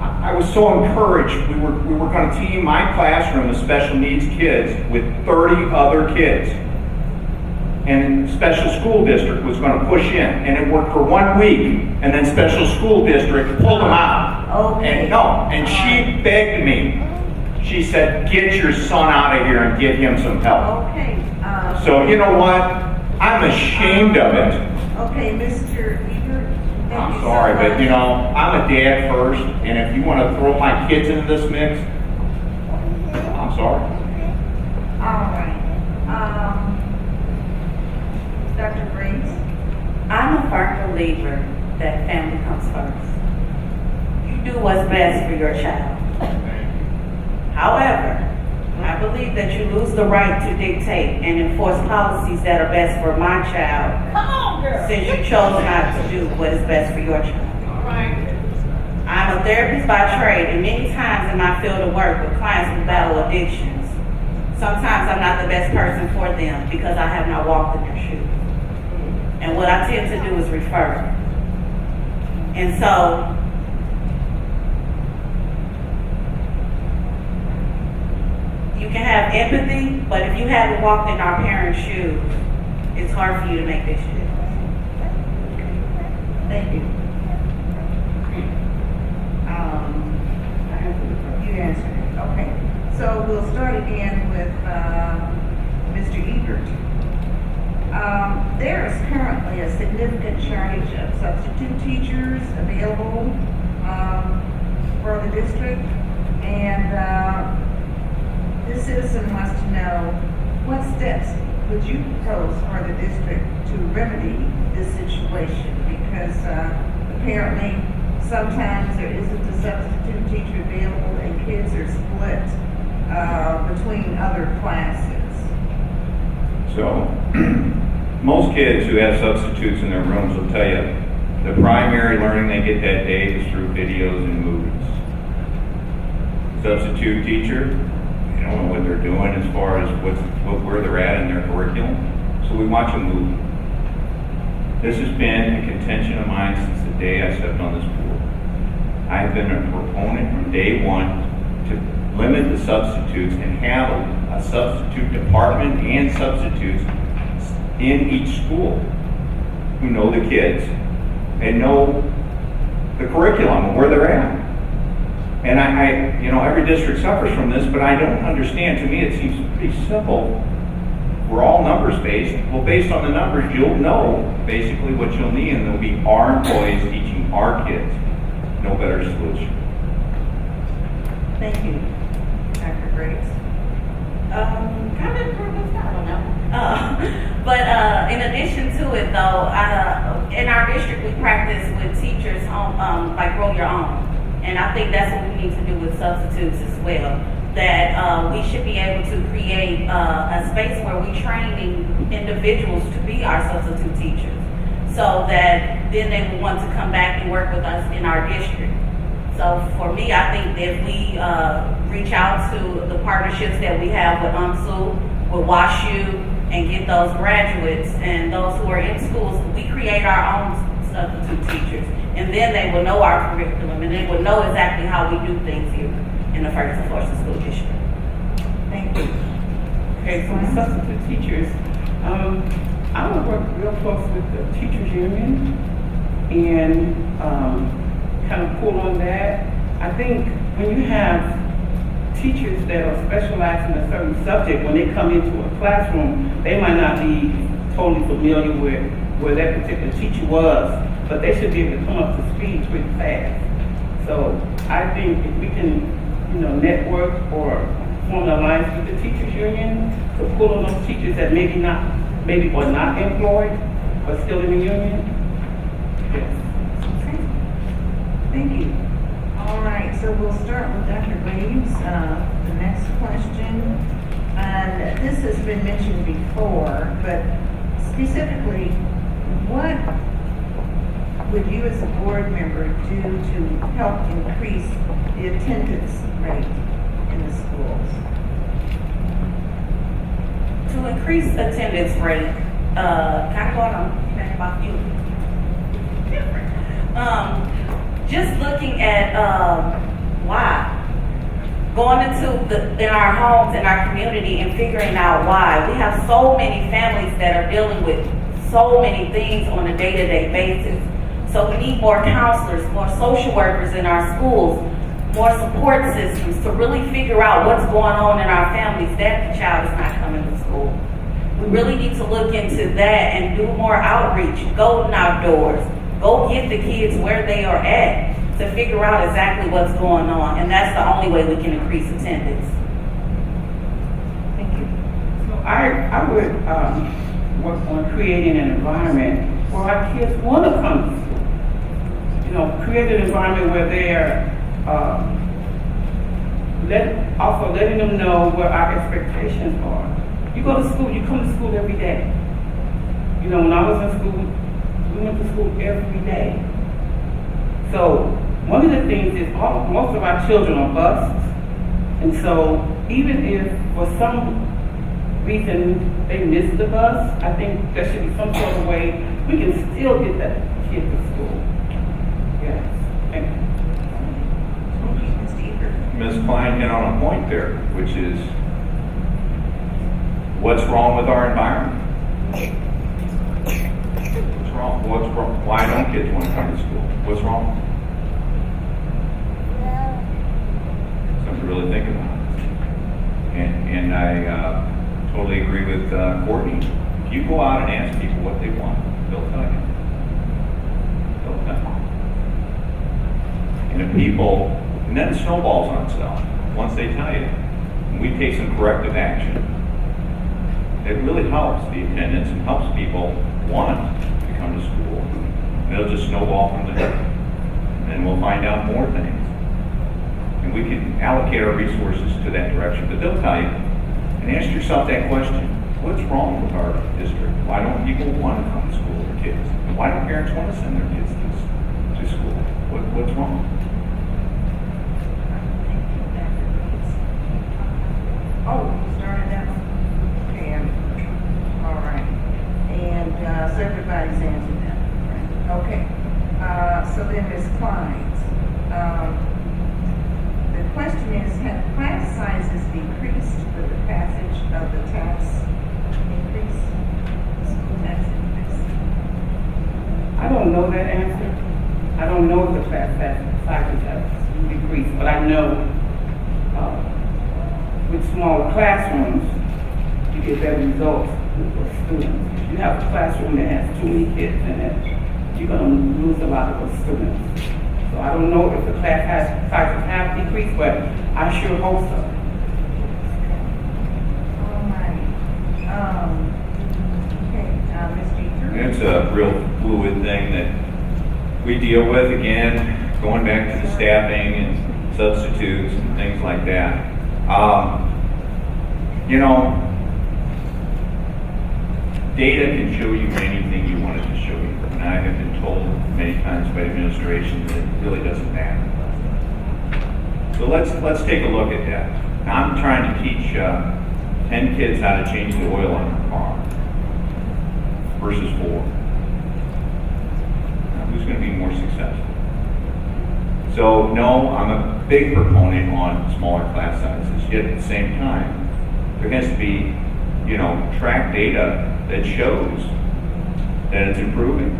S2: I was so encouraged. We were going to team my classroom of special needs kids with 30 other kids. And special school district was going to push in. And it worked for 1 week. And then special school district pulled them out.
S1: Okay.
S2: And she begged me. She said, get your son out of here and get him some help.
S1: Okay.
S2: So you know what? I'm ashamed of it.
S1: Okay, Mr. Ebert.
S2: I'm sorry, but you know, I'm a dad first, and if you want to throw my kids into this mix, I'm sorry.
S1: All right. Dr. Graves?
S3: I'm a firm believer that family comes first. You do what's best for your child. However, I believe that you lose the right to dictate and enforce policies that are best for my child.
S5: Come on, girl.
S3: Since you chose not to do what is best for your child.
S5: All right.
S3: I'm a therapist by trade, and many times in my field of work with clients who battle addictions, sometimes I'm not the best person for them because I have not walked in their shoes. And what I tend to do is refer. And so, you can have empathy, but if you haven't walked in our parents' shoes, it's hard for you to make this shift.
S1: Thank you. You answered it. Okay. So we'll start again with Mr. Ebert. There is currently a significant shortage of substitute teachers available for the district, and this citizen wants to know what steps would you propose for the district to remedy this situation? Because apparently sometimes there isn't a substitute teacher available and kids are split between other classes.
S2: So, most kids who have substitutes in their rooms will tell you the primary learning they get that day is through videos and movies. Substitute teacher, they don't know what they're doing as far as where they're at in their curriculum, so we watch a movie. This has been a contention of mine since the day I stepped on this board. I've been a proponent from day one to limit the substitutes and have a substitute department and substitutes in each school who know the kids and know the curriculum and where they're at. And I every district suffers from this, but I don't understand. To me, it seems pretty simple. We're all numbers based. Well, based on the numbers, you'll know basically what you'll need, and there'll be our employees teaching our kids. No better solution.
S1: Thank you, Dr. Graves.
S3: Kind of improvements, I don't know. But in addition to it, though, in our district, we practice with teachers like grow your own. And I think that's what we need to do with substitutes as well. That we should be able to create a space where we train individuals to be our substitute teachers, so that then they will want to come back and work with us in our district. So for me, I think that if we reach out to the partnerships that we have with UMSU, with WashU, and get those graduates and those who are in schools, we create our own substitute teachers. And then they will know our curriculum, and they will know exactly how we do things here in the Ferguson Florissant School District.
S1: Thank you.
S4: Okay, so the substitute teachers, I would work real close with the teachers union and kind of pull on that. I think when you have teachers that are specialized in a certain subject, when they come into a classroom, they might not be totally familiar with where that particular teacher was, but they should be able to come up to speed pretty fast. So I think if we can, network or form an alliance with the teachers union to pull on those teachers that maybe were not employed but still in the union. Yes.
S1: Okay. Thank you. All right, so we'll start with Dr. Graves. The next question, and this has been mentioned before, but specifically, what would you as a board member do to help increase the attendance rate in the schools?
S3: To increase attendance rate, kind of going on about you. Different. Just looking at why. Going in our homes, in our community, and figuring out why. We have so many families that are dealing with so many things on a day-to-day basis. So we need more counselors, more social workers in our schools, more support systems to really figure out what's going on in our families that the child is not coming to school. We really need to look into that and do more outreach, go outdoors, go get the kids where they are at to figure out exactly what's going on. And that's the only way we can increase attendance.
S1: Thank you.
S4: So I would work on creating an environment where our kids want to come to school. Create an environment where they're also letting them know what our expectations are. You go to school, you come to school every day. When I was in school, we went to school every day. So one of the things is most of our children are bused. And so even if for some reason they miss the bus, I think there should be some sort of way we can still get that kid to school. Yes. Thank you.
S1: Mr. Ebert.
S2: Ms. Klein hit on a point there, which is what's wrong with our environment? What's wrong? Why don't kids want to come to school? What's wrong? Something to really think about. And I totally agree with Courtney. If you go out and ask people what they want, they'll tell you. They'll tell you. And if people, and then it snowballs on itself. Once they tell you, and we take some corrective action, It really helps the attendance and helps people want to come to school. It'll just snowball from there. And we'll find out more things. And we can allocate our resources to that direction. But they'll tell you, and ask yourself that question, what's wrong with our district? Why don't people want to come to school with their kids? And why don't parents want to send their kids to school? What's wrong?
S1: Oh, you started that one? Okay, all right. And, so everybody's answered that, right? Okay. So then Ms. Clines, the question is, have class sizes decreased with the passage of the tax increase, school tax increase?
S4: I don't know that answer. I don't know if the class sizes have decreased, but I know with smaller classrooms, you get better results with students. If you have a classroom that has too many kids in it, you're going to lose a lot of those students. So I don't know if the class sizes have decreased, but I sure hope so.
S1: All right. Okay, Ms. Jeter?
S2: It's a real fluid thing that we deal with, again, going back to the staffing and substitutes and things like that. You know, data can show you anything you want it to show you. And I have been told many times by administration that it really doesn't matter. So let's take a look at that. Now, I'm trying to teach 10 kids how to change the oil on their car versus 4. Now, who's going to be more successful? So no, I'm a big proponent on smaller class sizes, yet at the same time, there has to be, you know, track data that shows that it's improving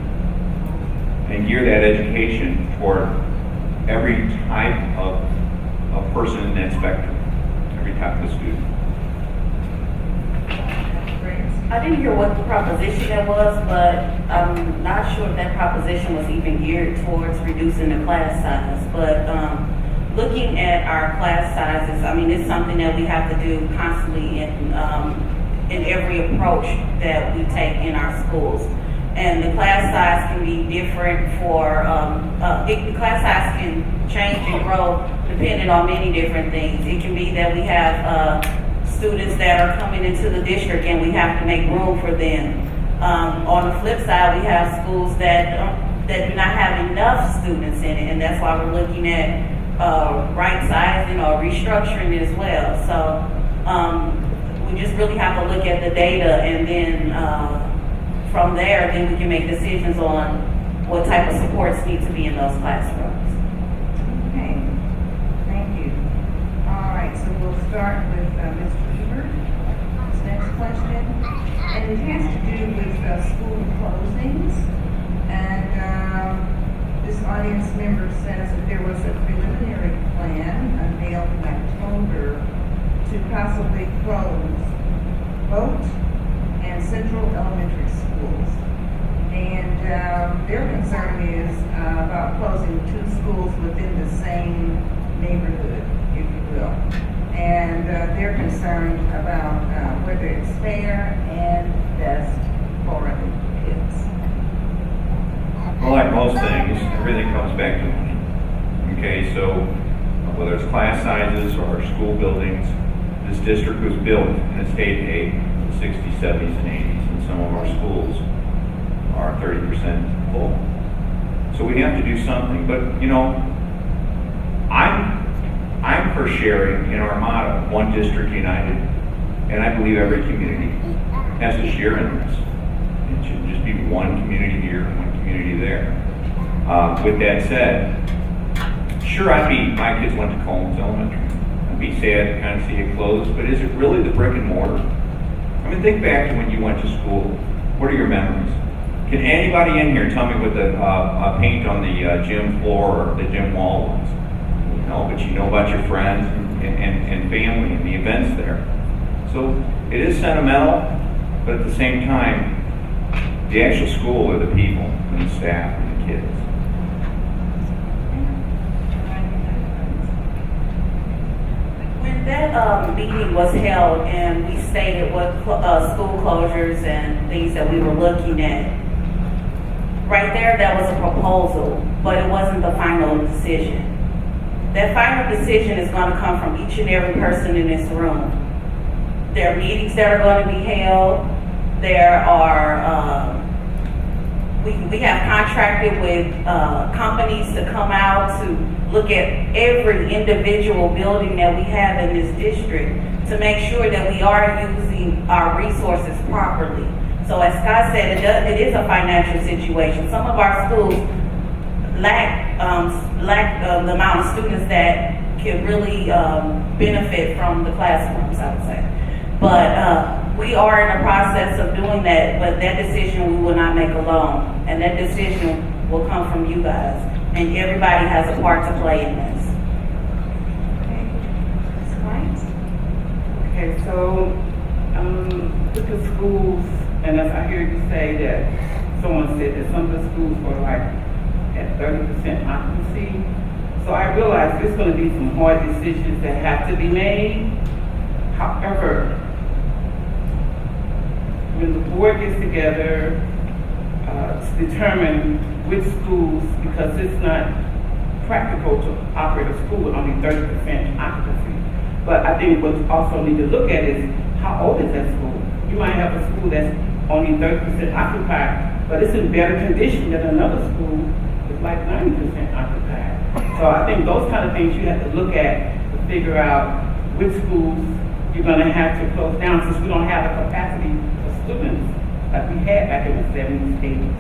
S2: and gear that education toward every type of person in that spectrum, every type of student.
S3: I didn't hear what proposition it was, but I'm not sure if that proposition was even geared towards reducing the class size. But looking at our class sizes, I mean, it's something that we have to do constantly in every approach that we take in our schools. And the class size can be different for, the class size can change and grow depending on many different things. It can be that we have students that are coming into the district and we have to make room for them. On the flip side, we have schools that do not have enough students in it, and that's why we're looking at right sizing or restructuring as well. So we just really have to look at the data, and then from there, then we can make decisions on what type of supports need to be in those classrooms.
S1: Okay, thank you. All right, so we'll start with Mr. Ebert. This next question, and it has to do with school closings. And this audience member says that there was a preliminary plan unveiled in October to possibly close Boat and Central Elementary schools. And their concern is about closing 2 schools within the same neighborhood, if you will. And they're concerned about whether it's fair and best for the kids.
S2: Well, like most things, everything comes back to money. Okay, so whether it's class sizes or school buildings, this district was built in a state aid in the 60s, 70s, and 80s, and some of our schools are 30% full. So we have to do something. But, you know, I'm for sharing in our motto, one district united, and I believe every community has to share in this. It should just be one community here and one community there. With that said, sure, my kids went to Coleman's Elementary. I'd be sad to kind of see it close, but is it really the brick and mortar? I mean, think back to when you went to school. What are your memories? Can anybody in here tell me what the paint on the gym floor or the gym wall was? No, but you know about your friends and family and the events there. So it is sentimental, but at the same time, the actual school are the people and the staff and the kids.
S3: When that meeting was held and we stated what school closures and things that we were looking at, right there, that was a proposal, but it wasn't the final decision. That final decision is going to come from each and every person in this room. There are meetings that are going to be held. There are, we have contracted with companies to come out to look at every individual building that we have in this district to make sure that we are using our resources properly. So as Scott said, it is a financial situation. Some of our schools lack the amount of students that can really benefit from the classrooms, I would say. But we are in the process of doing that, but that decision we will not make alone. And that decision will come from you guys. And everybody has a part to play in this.
S1: Okay. Ms. Clines?
S4: Okay, so, with the schools, and as I hear you say that someone said that some of the schools were like at 30% occupancy. So I realize there's going to be some hard decisions that have to be made. However, when the board gets together to determine which schools, because it's not practical to operate a school with only 30% occupancy. But I think what you also need to look at is how old is that school? You might have a school that's only 30% occupied, but it's in better condition than another school that's like 90% occupied. So I think those kind of things you have to look at to figure out which schools you're going to have to close down, since we don't have the capacity for students like we had back in the 70s, 80s.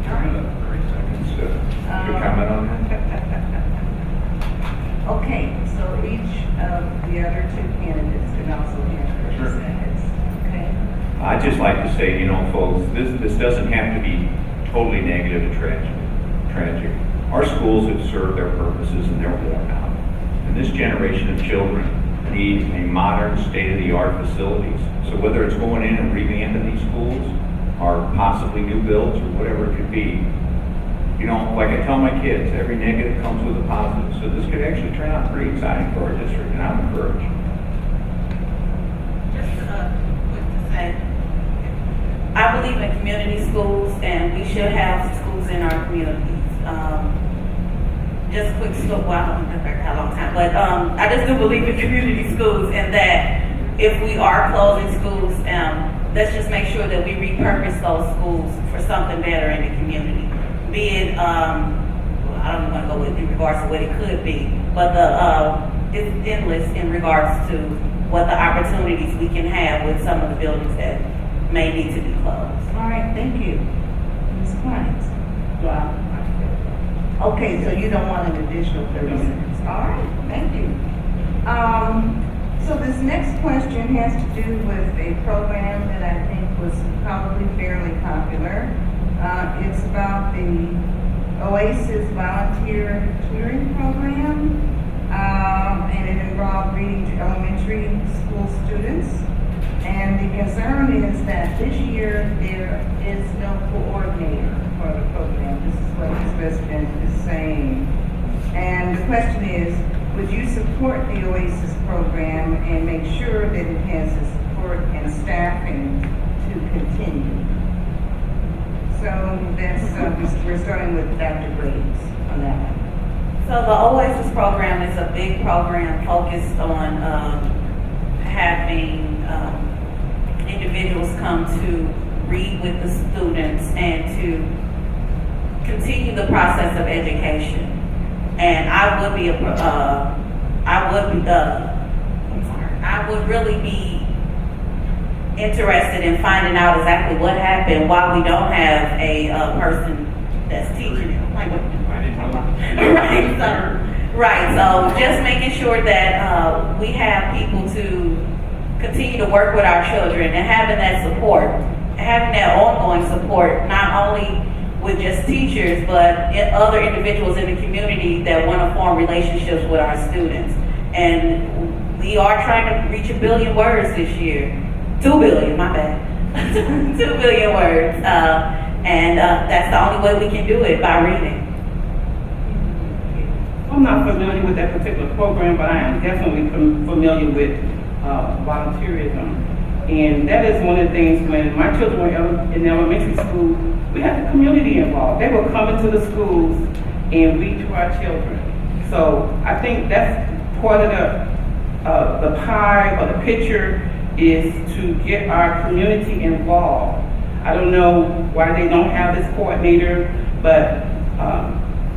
S1: All right.
S2: 30 seconds to comment on that.
S1: Okay, so each of the other two candidates can also answer
S2: Sure.
S1: 30 seconds. Okay?
S2: I'd just like to say, folks, this doesn't have to be totally negative and tragic. Our schools have served their purposes and they're worn out. And this generation of children need a modern, state-of-the-art facilities. So whether it's going in and revamping these schools, or possibly new builds, or whatever it could be, like I tell my kids, every negative comes with a positive. So this could actually turn out pretty exciting for our district, and I'm encouraged.
S3: Just quick to say, I believe in community schools, and we should have schools in our communities. Just a quick slope, well, I don't remember how long time, but I just do believe in community schools, and that if we are closing schools, let's just make sure that we repurpose those schools for something better in the community. Be it, I don't want to go with in regards to what it could be, but it's endless in regards to what the opportunities we can have with some of the buildings that may need to be closed.
S1: All right, thank you. Ms. Clines?
S4: Wow.
S1: Okay, so you don't want an additional 30 seconds. All right, thank you. So this next question has to do with a program that I think was probably fairly popular. It's about the Oasis Volunteer Tutoring Program, and it involved reading to elementary school students. And the concern is that this year there is no coordinator for the program. This is what this resident is saying. And the question is, would you support the Oasis program and make sure that it has the support and staffing to continue? So that's, we're starting with Dr. Graves on that one.
S3: So the Oasis program is a big program focused on having individuals come to read with the students and to continue the process of education. And I would really be interested in finding out exactly what happened, why we don't have a person that's teaching. Right, so just making sure that we have people to continue to work with our children and having that support, having that ongoing support, not only with just teachers, but other individuals in the community that want to form relationships with our students. And we are trying to reach 1 billion words this year. 2 billion, my bad. 2 billion words. And that's the only way we can do it, by reading.
S4: One I'm not familiar with that particular program, but I am definitely familiar with volunteerism. And that is one of the things when my children were in elementary school, we had the community involved. They were coming to the schools and read to our children. So I think that's part of the pie or the picture is to get our community involved. I don't know why they don't have this coordinator, but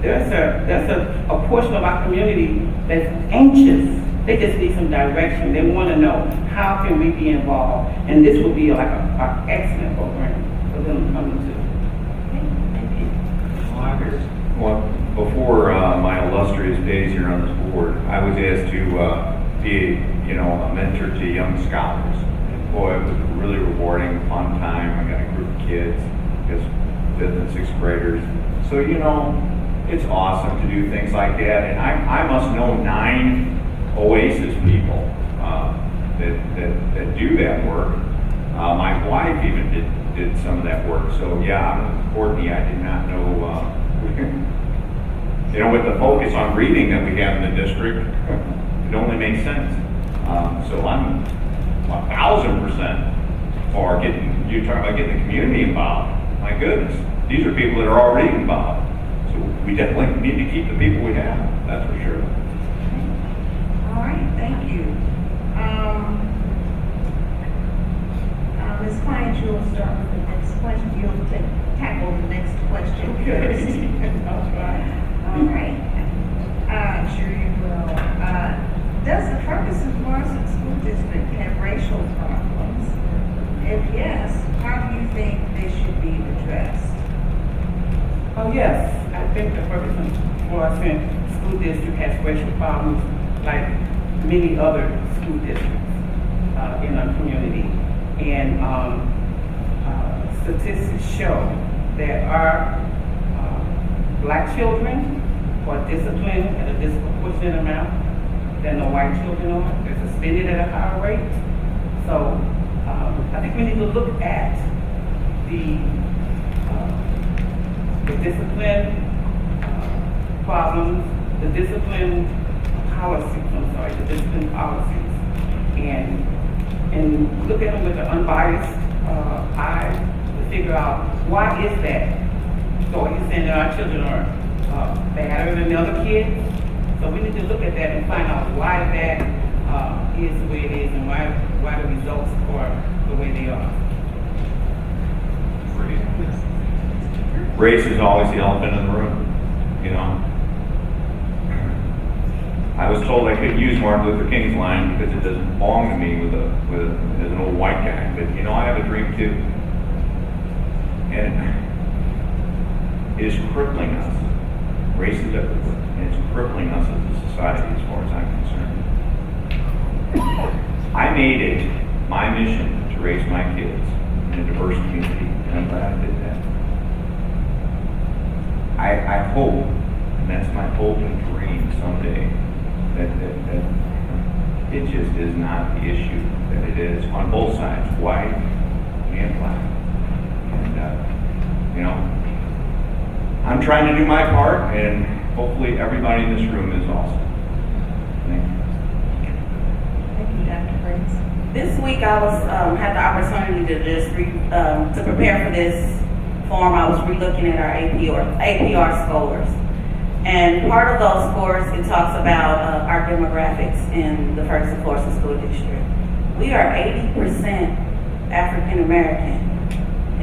S4: there's a portion of our community that's anxious. They just need some direction. They want to know how can we be involved, and this would be like an excellent program for them to come into.
S2: Well, before my illustrious days here on this board, I was asked to be, a mentor to young scholars. And boy, it was a really rewarding, fun time. I got a group of kids, I guess 5th and 6th graders. So, it's awesome to do things like that. And I must know 9 Oasis people that do that work. My wife even did some of that work. So yeah, Courtney, I did not know. With the focus on reading that we have in the district, it only makes sense. So I'm 1,000% for getting. You talk about getting the community involved. My goodness, these are people that are already involved. So we definitely need to keep the people we have. That's for sure.
S1: All right, thank you. Ms. Clines, you'll start with the next question. You'll tackle the next question first.
S4: I'll try.
S1: All right. I'm sure you will. Does the Ferguson Florissant School District have racial problems? If yes, how do you think they should be addressed?
S4: Oh yes, I think the Ferguson Florissant School District has racial problems like many other school districts in our community. And statistics show that our black children are disciplined at a disproportionate amount than the white children are. They're suspended at a higher rate. So I think we need to look at the discipline problems, the discipline policies, the discipline policies, and look at them with an unbiased eye to figure out why is that. So are you saying that our children are better than the other kids? So we need to look at that and find out why that is the way it is and why the results are the way they are.
S2: Race is always the elephant in the room, I was told I couldn't use Martin Luther King's line because it doesn't belong to me as an old white guy. But I have a dream too, and it is crippling us. Race is everywhere, and it's crippling us as a society, as far as I'm concerned. I made it my mission to raise my kids in a diverse community, and I'm glad I did that. I hope, and that's my hope and dream someday, that it just is not the issue that it is on both sides, white and black. And, I'm trying to do my part, and hopefully everybody in this room is also. Thank you.
S1: Thank you, Dr. Graves.
S3: This week I was had the opportunity to just to prepare for this forum. I was relooking at our APR scores. And part of those scores, it talks about our demographics in the Ferguson Florissant School District. We are 80% African American.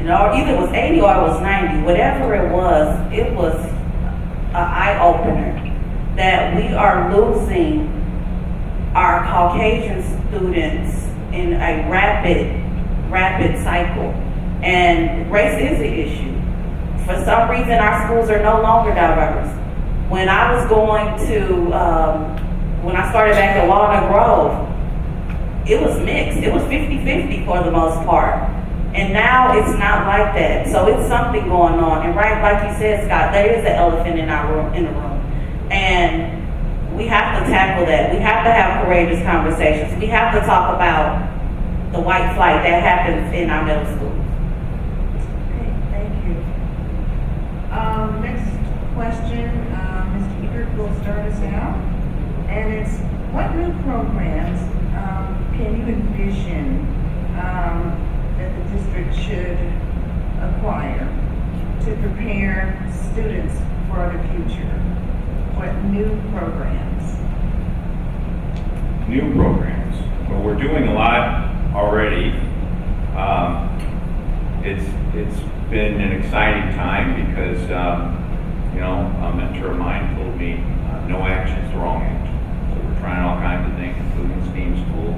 S3: Either it was 80 or it was 90. Whatever it was an eye-opener that we are losing our Caucasian students in a rapid cycle. And race is an issue. For some reason, our schools are no longer diverse. When I was when I started back at Walnut Grove, it was mixed. It was 50-50 for the most part. And now it's not like that. So it's something going on. And right, like you said, Scott, there is an elephant in the room. And we have to tackle that. We have to have courageous conversations. We have to talk about the white flight that happens in our middle schools.
S1: Okay, thank you. Next question, Mr. Ebert, will start us out. And it's, what new programs can you envision that the district should acquire to prepare students for the future? What new programs?
S2: New programs. Well, we're doing a lot already. It's been an exciting time because, a mentor of mine told me, no action is the wrong action. So we're trying all kinds of things, including STEAM school.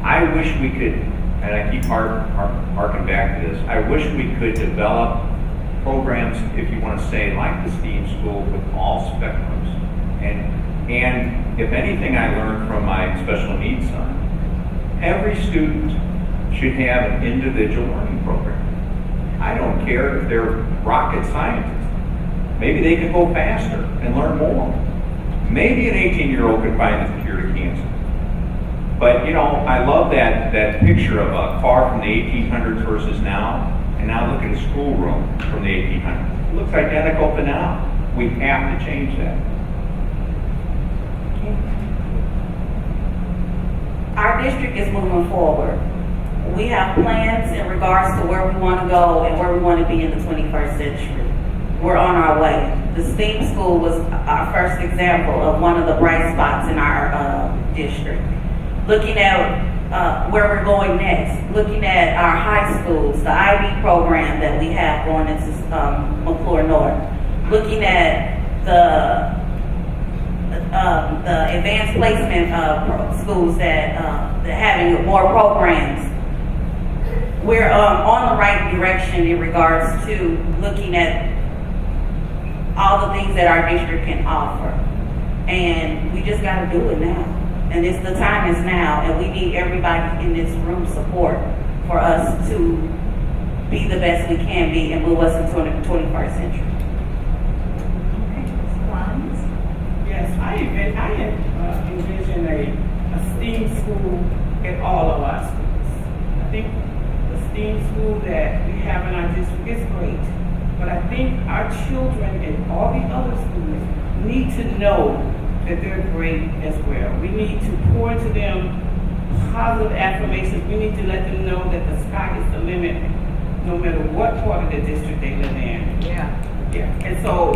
S2: I wish we could, and I keep harking back to this, I wish we could develop programs, if you want to say, like the STEAM school with all spectrums. And if anything I learned from my special needs son, every student should have an individual learning program. I don't care if they're rocket scientists. Maybe they can go faster and learn more. Maybe an 18-year-old could find the cure to cancer. But, I love that picture of a car from the 1800s versus now, and now look at a schoolroom from the 1800s. It looks identical to now. We have to change that.
S3: Our district is moving forward. We have plans in regards to where we want to go and where we want to be in the 21st century. We're on our way. The STEAM school was our first example of one of the bright spots in our district. Looking at where we're going next, looking at our high schools, the IB program that we have going into McClure North, looking at the advanced placement schools that having more programs. We're on the right direction in regards to looking at all the things that our district can offer. And we just got to do it now. And the time is now, and we need everybody in this room support for us to be the best we can be and move us into the 21st century.
S1: Okay, Ms. Clines?
S4: Yes, I envision a STEAM school at all of our schools. I think the STEAM school that we have in our district is great, but I think our children in all the other schools need to know that they're great as well. We need to pour into them positive affirmations. We need to let them know that the sky is the limit, no matter what part of the district they live in. Yeah. And so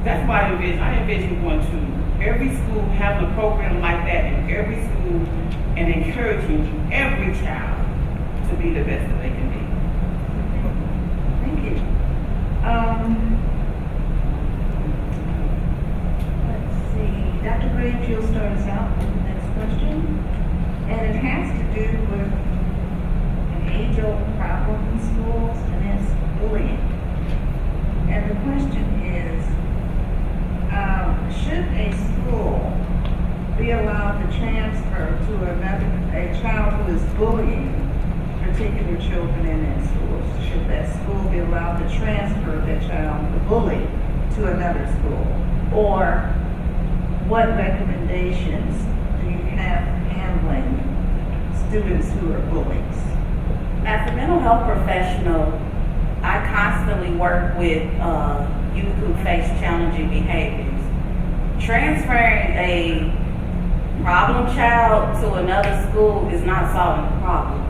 S4: that's why I envision going to every school, having a program like that in every school, and encouraging every child to be the best that they can be.
S1: Thank you. Let's see, Dr. Graves, you'll start us out with the next question. And it has to do with an age-old problem in schools, and it's bullying. And the question is, should a school be allowed to transfer to a child who is bullying particular children in that school? Should that school be allowed to transfer that child, the bully, to another school? Or what recommendations do you have handling students who are bullies?
S3: As a mental health professional, I constantly work with youth who face challenging behaviors. Transferring a problem child to another school is not solving the problem.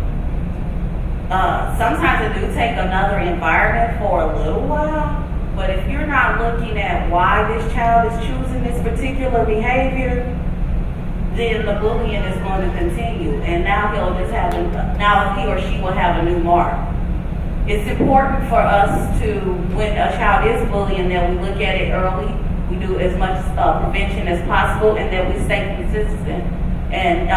S3: Sometimes it do take another environment for a little while, but if you're not looking at why this child is choosing this particular behavior, then the bullying is going to continue, and now now he or she will have a new mark. It's important for us to, when a child is bullying, that we look at it early, we do as much prevention as possible, and that we stay consistent. And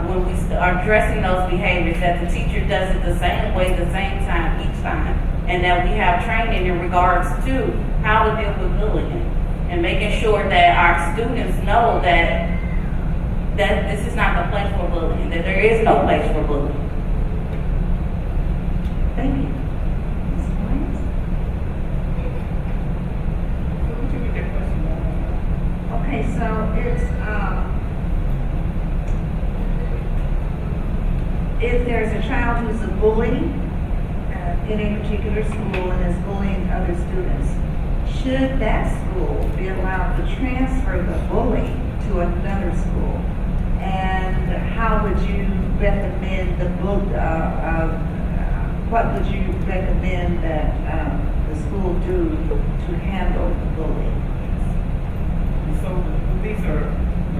S3: when we are addressing those behaviors, that the teacher does it the same way, the same time, each time, and that we have training in regards to how to deal with bullying, and making sure that our students know that this is not the place for bullying, that there is no place for bullying.
S1: Thank you. Ms. Clines?
S4: Would you read that question?
S1: Okay, so it's, if there's a child who's a bully in a particular school and is bullying other students, should that school be allowed to transfer to another school? And how would you recommend what would you recommend that the school do to handle bullying?
S4: So these are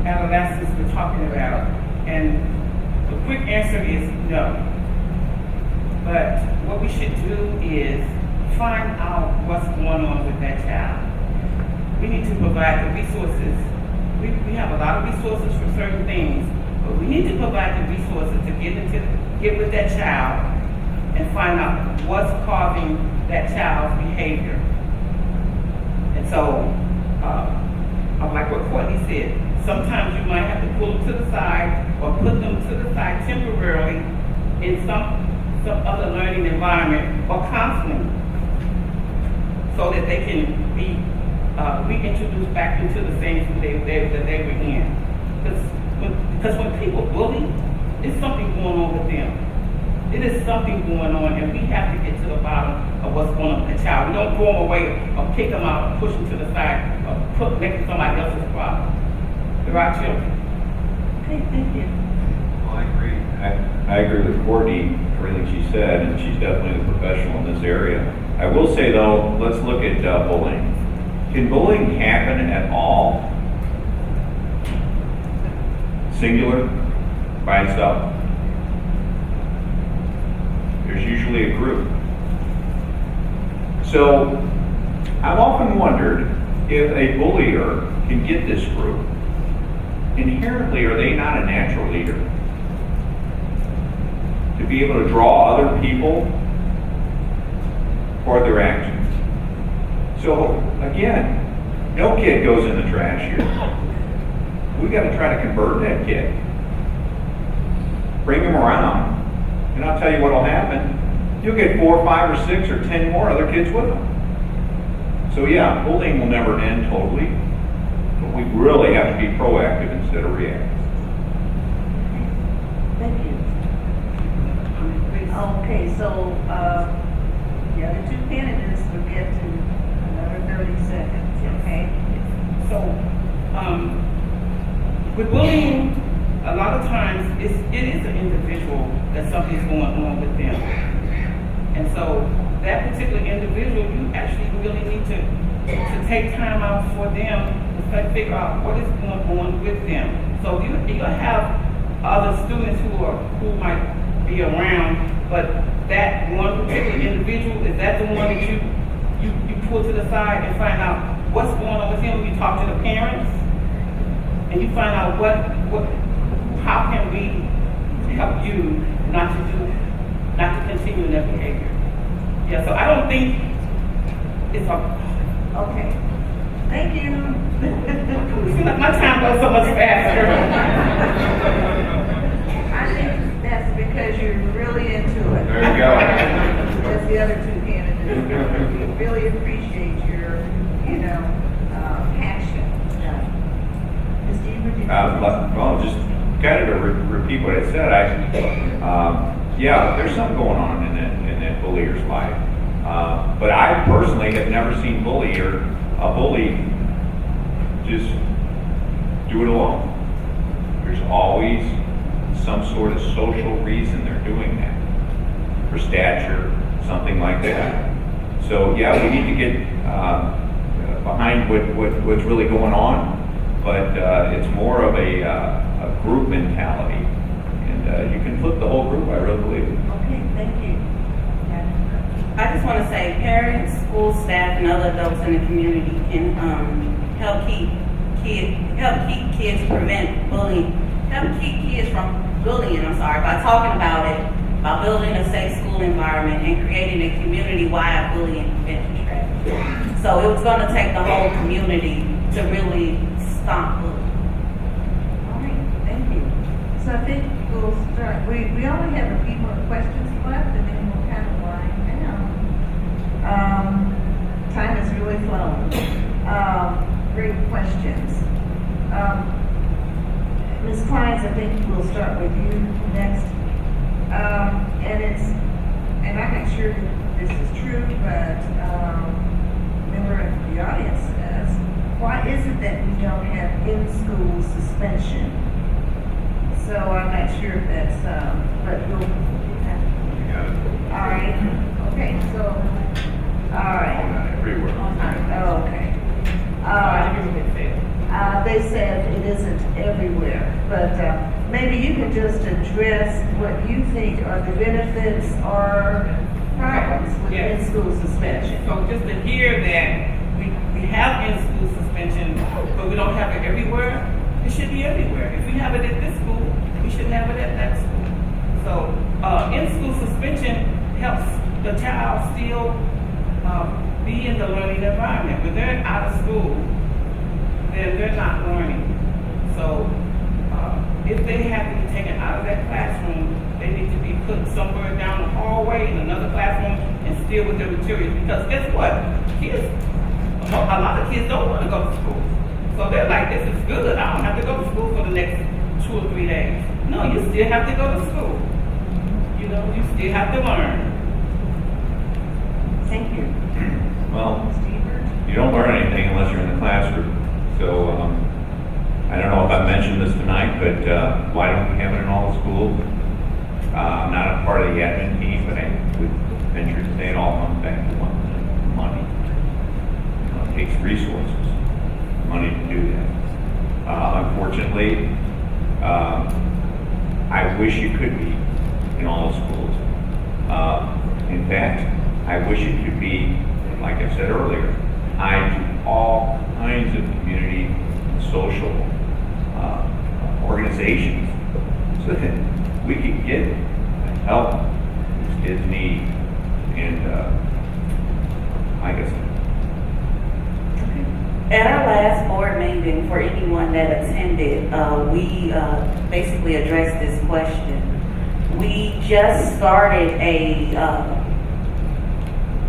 S4: adolescents we're talking about, and the quick answer is no. But what we should do is find out what's going on with that child. We need to provide the resources. We have a lot of resources for certain things, but we need to provide the resources to get with that child and find out what's causing that child's behavior. And so, like what Courtney said, sometimes you might have to pull them to the side or put them to the side temporarily in some other learning environment or counseling so that they can be reintroduced back into the same school that they were in. Because when people bully, it's something going on with them. It is something going on, and we have to get to the bottom of what's going on with the child. We don't throw them away or kick them out or push them to the side or make it somebody else's problem. They're our children.
S1: Okay, thank you.
S2: Well, I agree. I agree with Courtney, everything she said, and she's definitely the professional in this area. I will say, though, let's look at bullying. Can bullying happen at all? Singular? By itself? There's usually a group. So, I've often wondered if a bullier can get this group. Inherently, are they not a natural leader? To be able to draw other people for their actions. So, again, no kid goes in the trash here. We got to try to convert that kid. Bring him around. And I'll tell you what will happen. You'll get 4, 5, or 6, or 10 more other kids with them. So yeah, bullying will never end totally. But we really have to be proactive instead of reactive.
S1: Thank you. Okay, so the other two candidates will get to another 30 seconds, okay?
S4: So, with bullying, a lot of times it is an individual that something's going on with them. And so that particular individual, you actually really need to take time out for them to figure out what is going on with them. So you'll have other students who might be around, but that one particular individual, is that the one that you pull to the side and find out what's going on with him? You talk to the parents and you find out how can we help you not to continue that behavior. Yeah, so I don't think it's
S1: Okay. Thank you.
S4: my time goes so much faster.
S1: I think that's because you're really into it.
S2: There you go.
S1: As the other two candidates, we really appreciate your, passion. Ms. Ebert,
S2: Well, just kind of to repeat what I said, yeah, there's something going on in that bullier's life. But I personally have never seen a bully just do it alone. There's always some sort of social reason they're doing that. For stature, something like that. So yeah, we need to get behind what's really going on, but it's more of a group mentality. And you can flip the whole group, I really believe it.
S1: okay, thank you.
S3: I just want to say parents, school staff, and other adults in the community can help keep kids from bullying, by talking about it, by building a safe school environment and creating a community-wide bullying prevention strategy. So it was going to take the whole community to really stop bullying.
S1: All right, thank you. So I think we'll start, we only have a few more questions left, and then we'll kind of wind down. Time has really flown. Great questions. Ms. Clines, I think we'll start with you next. And I'm not sure that this is true, but a member of the audience says why is it that we don't have in-school suspension? So I'm not sure if that's, but we'll,
S2: You got it.
S1: all right, okay, so, all right,
S2: Not everywhere.
S1: okay. They said it isn't everywhere, but maybe you could just address what you think are the benefits or problems with
S4: Yes.
S1: in-school suspension.
S4: So just to hear that we have in-school suspension, but we don't have it everywhere, it should be everywhere. If we have it at this school, we should have it at that school. So, in-school suspension helps the child still be in the learning environment. When they're out of school, then they're not learning. So, if they have to be taken out of that classroom, they need to be put somewhere down the hallway in another classroom and still with their materials. Because guess what? Kids, a lot of kids don't want to go to school. So they're like, this is good. I don't have to go to school for the next 2 or 3 days. No, you still have to go to school. You know, you still have to learn.
S1: Thank you.
S2: Well,
S1: Mr. Ebert?
S2: you don't learn anything unless you're in the classroom. So, I don't know if I mentioned this tonight, but why don't we have it in all the schools? I'm not a part of the admin team, but I would venture to say it all comes back to one thing: money. You know, it takes resources, money to do that. Unfortunately, I wish you could be in all the schools. In fact, I wish it could be, like I said earlier, tied to all kinds of community and social organizations, so that we could get the help these kids need. And I guess.
S3: At our last board meeting, for anyone that attended, we basically addressed this question. We just started a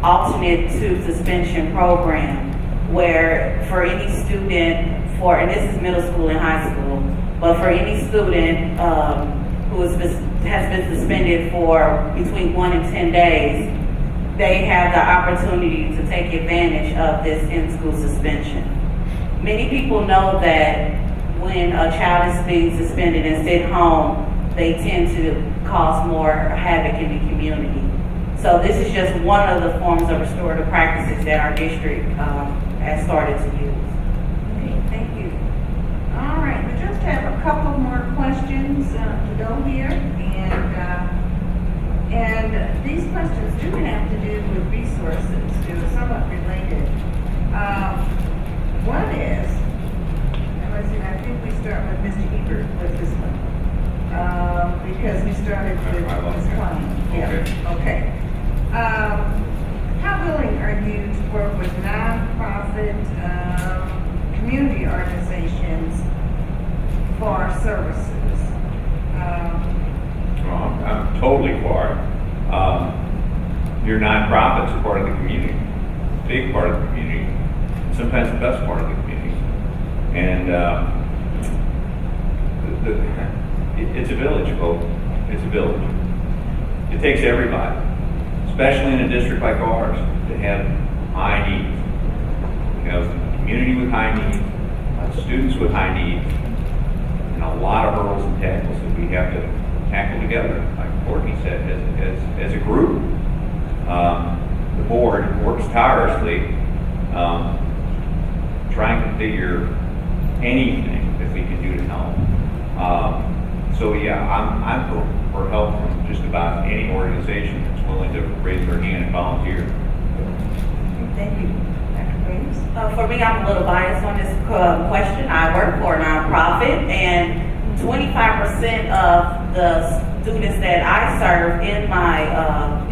S3: alternate to suspension program where for any student, and this is middle school and high school, but for any student who has been suspended for between 1 and 10 days, they have the opportunity to take advantage of this in-school suspension. Many people know that when a child is being suspended and sent home, they tend to cause more havoc in the community. So this is just one of the forms of restorative practices that our district has started to use.
S1: Okay, thank you. All right, we just have a couple more questions to go here, and these questions do have to do with resources. They're somewhat related. One is, and let's see, I think we start with Mr. Ebert with this one, because we started with Ms. Clines. Yeah, okay. How willing are you to work with nonprofit community organizations for services?
S2: I'm totally for it. Your nonprofits are part of the community, big part of the community, sometimes the best part of the community. And it's a village, folks. It's a village. It takes everybody, especially in a district like ours, to have high needs. We have a community with high needs, students with high needs, and a lot of hurdles and tackles that we have to tackle together. Like Courtney said, as a group, the board works tirelessly trying to figure anything that we can do to help. So yeah, I'm for help from just about any organization that's willing to raise their hand and volunteer.
S1: Thank you. Dr. Graves?
S3: For me, I'm a little biased on this question. I work for a nonprofit, and 25% of the students that I serve in my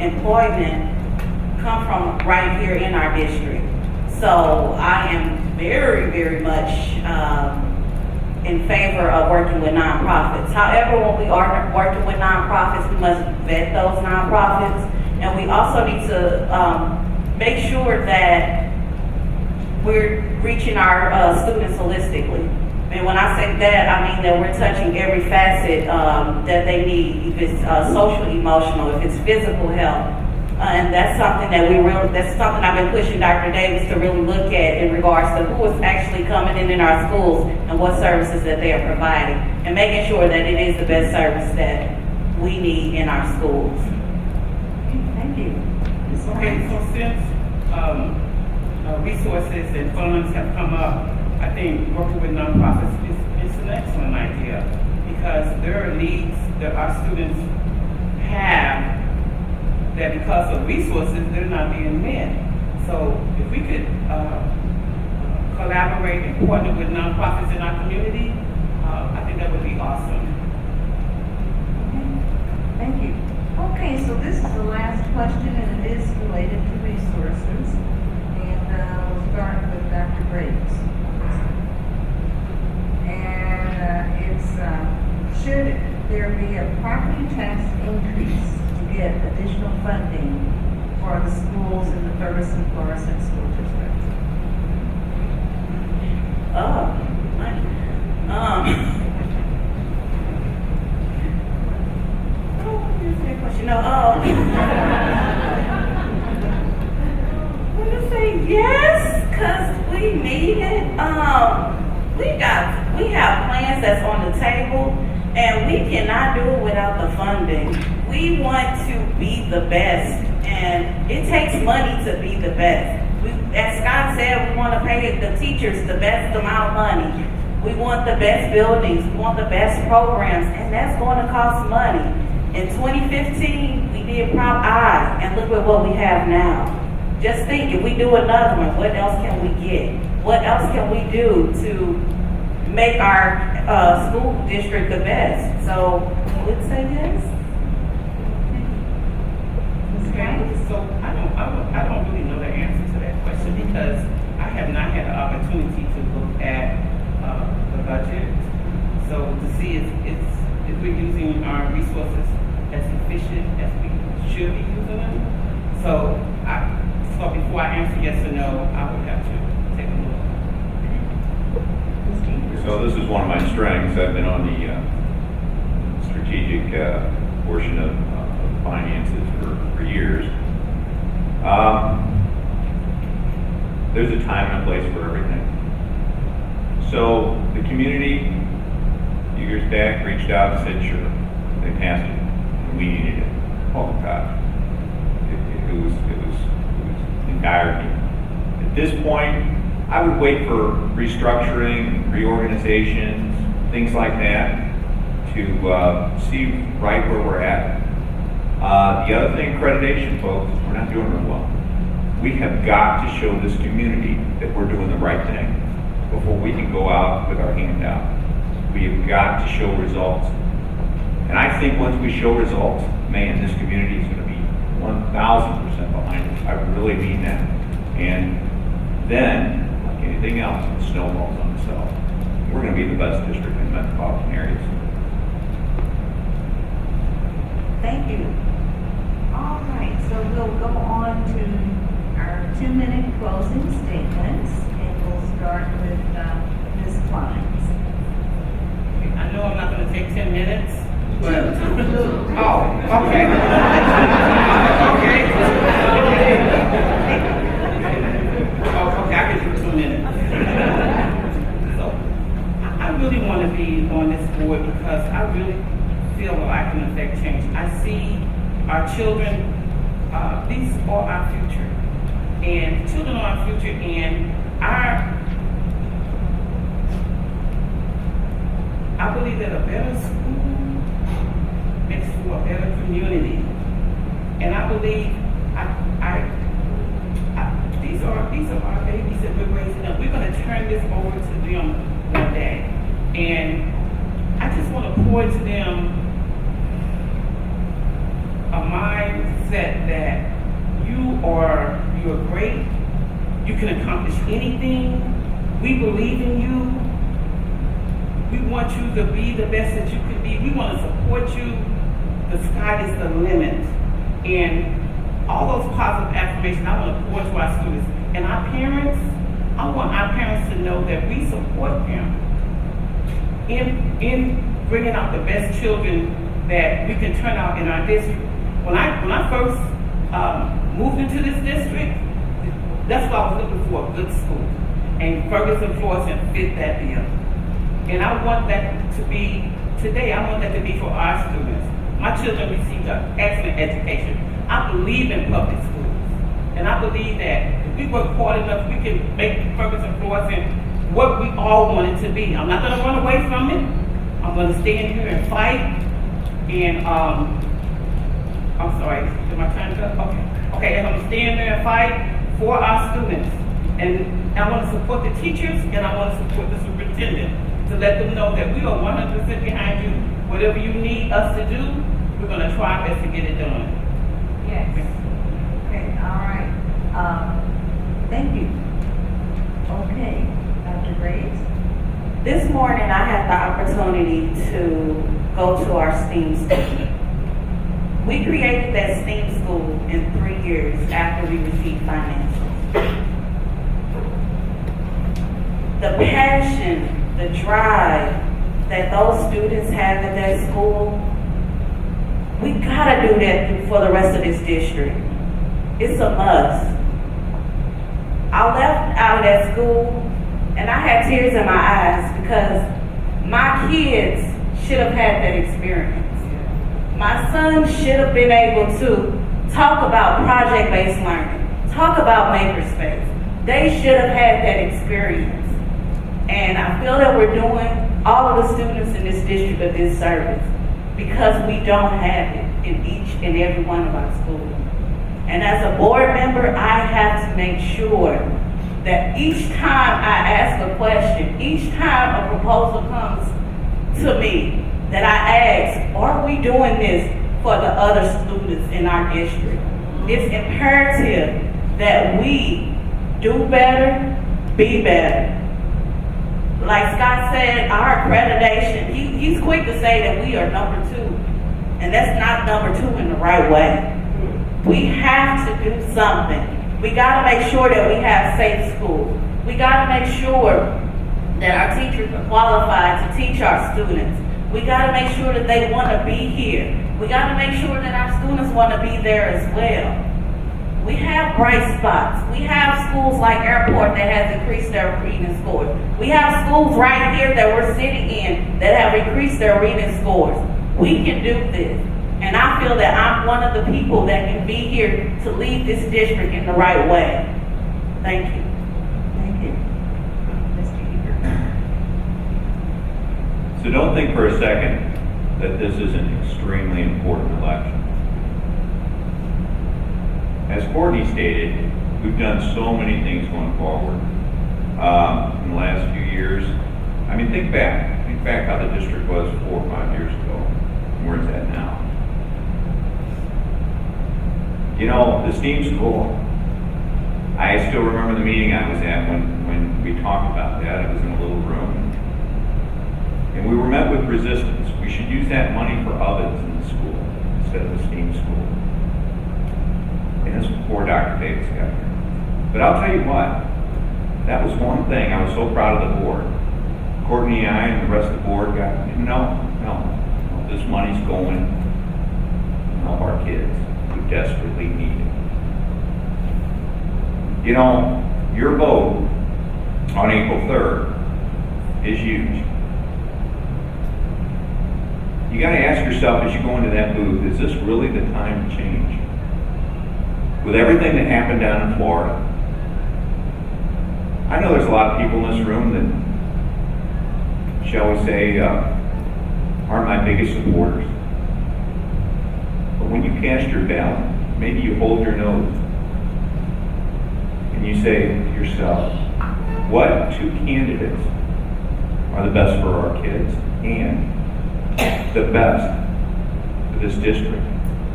S3: employment come from right here in our district. So I am very, very much in favor of working with nonprofits. However, when we are working with nonprofits, we must vet those nonprofits, and we also need to make sure that we're reaching our students holistically. And when I say that, I mean that we're touching every facet that they need, if it's social, emotional, if it's physical health, And that's something that that's something I've been pushing Dr. Davis to really look at in regards to who is actually coming in our schools and what services that they are providing, and making sure that it is the best service that we need in our schools.
S1: Thank you. Ms.
S4: Okay,
S1: Clines?
S4: so since resources and funds have come up, I think working with nonprofits is an excellent idea, because there are needs that our students have that because of resources, they're not being met. So if we could collaborate and partner with nonprofits in our community, I think that would be awesome.
S1: Thank you. Okay, so this is the last question, and it is related to resources. And we'll start with Dr. Graves. And it's, should there be a property tax increase to get additional funding for the schools in the Ferguson-Florissant School District?
S3: I'm gonna say yes, because we need it. We have plans that's on the table, and we cannot do it without the funding. We want to be the best, and it takes money to be the best. As Scott said, we want to pay the teachers the best amount of money. We want the best buildings, we want the best programs, and that's going to cost money. In 2015, we did Prop I, and look at what we have now. Just think, if we do another one, what else can we get? What else can we do to make our school district the best? So, I would say yes.
S1: Ms.
S4: Okay,
S1: Clines?
S4: so I don't really know the answer to that question, because I have not had the opportunity to look at the budget. So to see if we're using our resources as efficient as we should be using them. So before I answer yes or no, I would have to take a look.
S1: Ms. Peters?
S2: So this is one of my strengths. I've been on the strategic portion of finances for years. There's a time and a place for everything. So the community, a few years back, reached out and said, sure, they passed it, and we needed it. Oh God, it was in dire need. At this point, I would wait for restructuring, reorganizations, things like that, to see right where we're at. The other thing, accreditation, folks, we're not doing real well. We have got to show this community that we're doing the right thing before we can go out with our hand out. We have got to show results. And I think once we show results, man, this community is going to be 1,000% behind us. I really mean that. And then, like anything else, it snowballs on itself. We're going to be the best district in metropolitan areas.
S1: Thank you. All right, so we'll go on to our 2-minute closing statements, and we'll start with Ms. Clines.
S4: I know I'm not going to take 10 minutes, but oh, okay. Okay, I can do 2 minutes. So, I really want to be on this board because I really feel that I can affect change. I see our children, these are our future. And children are our future, and I believe that a better school makes for a better community. And I believe these are our babies that we're raising up. We're going to turn this over to them one day. And I just want to pour into them a mindset that you're great, you can accomplish anything, we believe in you, we want you to be the best that you can be, we want to support you, the sky is the limit. And all those positive affirmations I want to pour to our students. And our parents, I want our parents to know that we support them in bringing out the best children that we can turn out in our district. When I first moved into this district, that's why I was looking for a good school. And Ferguson Florissant fit that bill. And I want that to be, today, I want that to be for our students. My children received an excellent education. I believe in public schools. And I believe that if we work hard enough, we can make Ferguson Florissant what we all want it to be. I'm not gonna run away from it. I'm gonna stay in here and fight. And, I'm sorry, did my time go? Okay, and I'm gonna stay in there and fight for our students. And I want to support the teachers, and I want to support the superintendent to let them know that we are 100% behind you. Whatever you need us to do, we're going to try our best to get it done.
S1: Yes. Okay, all right. Thank you. Okay, Dr. Graves?
S3: This morning, I had the opportunity to go to our STEAM school. We created that STEAM school in 3 years after we received financials. The passion, the drive that those students have at that school, we gotta do that for the rest of this district. It's a must. I left out of that school and I had tears in my eyes because my kids should have had that experience. My son should have been able to talk about project-based learning, talk about makerspace. They should have had that experience. And I feel that we're doing all of the students in this district a disservice because we don't have it in each and every one of our schools. And as a board member, I have to make sure that each time I ask a question, each time a proposal comes to me, that I ask, are we doing this for the other students in our district? It's imperative that we do better, be better. Like Scott said, our accreditation, he's quick to say that we are number 2, and that's not number 2 in the right way. We have to do something. We gotta make sure that we have safe schools. We gotta make sure that our teachers are qualified to teach our students. We gotta make sure that they wanna be here. We gotta make sure that our students wanna be there as well. We have bright spots. We have schools like Airport that has increased their reading scores. We have schools right here that we're sitting in that have increased their reading scores. We can do this. And I feel that I'm one of the people that can be here to lead this district in the right way. Thank you.
S1: Thank you. Mr. Ebert?
S2: So don't think for a second that this is an extremely important election. As Courtney stated, we've done so many things going forward in the last few years. I mean, think back how the district was 4 or 5 years ago, and where it's at now. You know, the STEAM school, I still remember the meeting I was at when we talked about that. It was in a little room. And we were met with resistance. We should use that money for ovens in the school instead of the STEAM school. And this was before Dr. Davis got here. But I'll tell you what, that was one thing I was so proud of the board. Courtney and I and the rest of the board got, no, this money's going to help our kids who desperately need it. You know, your vote on April 3rd is huge. You got to ask yourself as you go into that booth, is this really the time to change? With everything that happened down in Florida, I know there's a lot of people in this room that, shall we say, aren't my biggest supporters. But when you cast your ballot, maybe you hold your nose and you say to yourself, what 2 candidates are the best for our kids and the best for this district,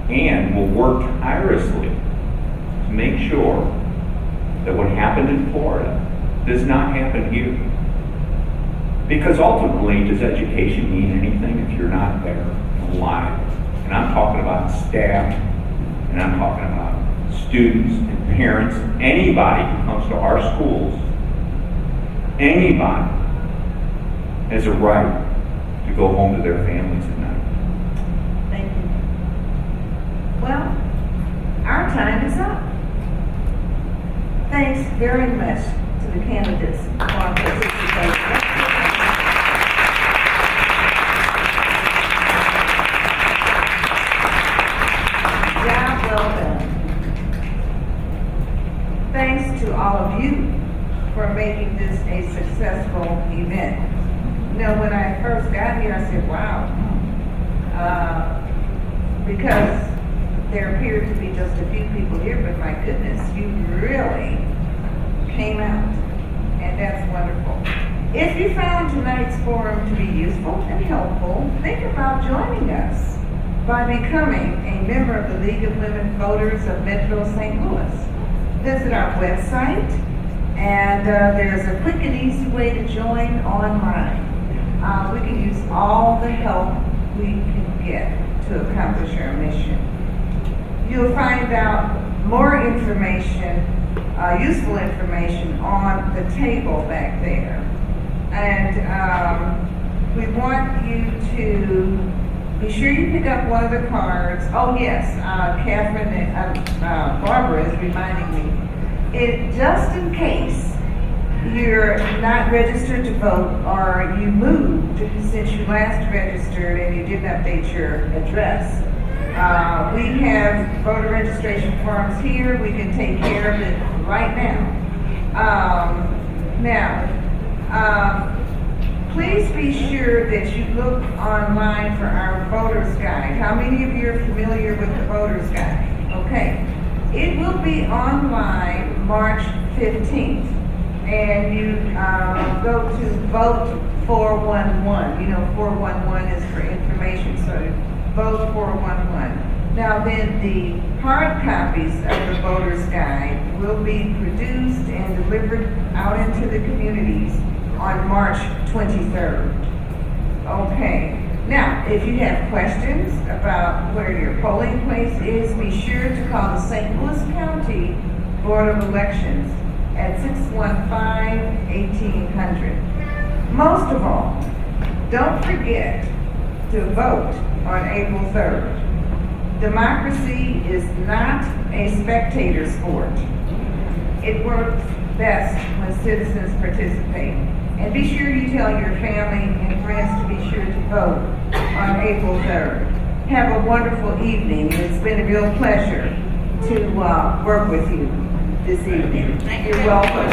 S2: and will work tirelessly to make sure that what happened in Florida does not happen here. Because ultimately, does education mean anything if you're not there alive? And I'm talking about staff, and I'm talking about students and parents, anybody who comes to our schools, anybody has a right to go home to their families at night.
S1: Thank you. Well, our time is up. Thanks very much to the candidates for participating. Job well done. Thanks to all of you for making this a successful event. You know, when I first got here, I said, wow. Because there appeared to be just a few people here, but my goodness, you really came out, and that's wonderful. If you found tonight's forum to be useful and helpful, think about joining us by becoming a member of the League of Women Voters of Metro St. Louis. Visit our website, and there's a quick and easy way to join online. We can use all the help we can get to accomplish our mission. You'll find out more information, useful information on the table back there. And we want you to be sure you pick up one of the cards. Oh yes, Catherine and Barbara is reminding me. Just in case you're not registered to vote or you moved since you last registered and you didn't update your address, we have voter registration forms here. We can take care of it right now. Please be sure that you look online for our voter's guide. How many of you are familiar with the voter's guide? Okay. It will be online March 15th. And you go to vote 411. You know, 411 is for information, so vote 411. Now then, the hard copies of the voter's guide will be produced and delivered out into the communities on March 23rd. Okay. Now, if you have questions about where your polling place is, be sure to call the St. Louis County Board of Elections at 615-1800. Most of all, don't forget to vote on April 3rd. Democracy is not a spectator sport. It works best when citizens participate. And be sure you tell your family and friends to be sure to vote on April 3rd. Have a wonderful evening. It's been a real pleasure to work with you this evening. You're welcome.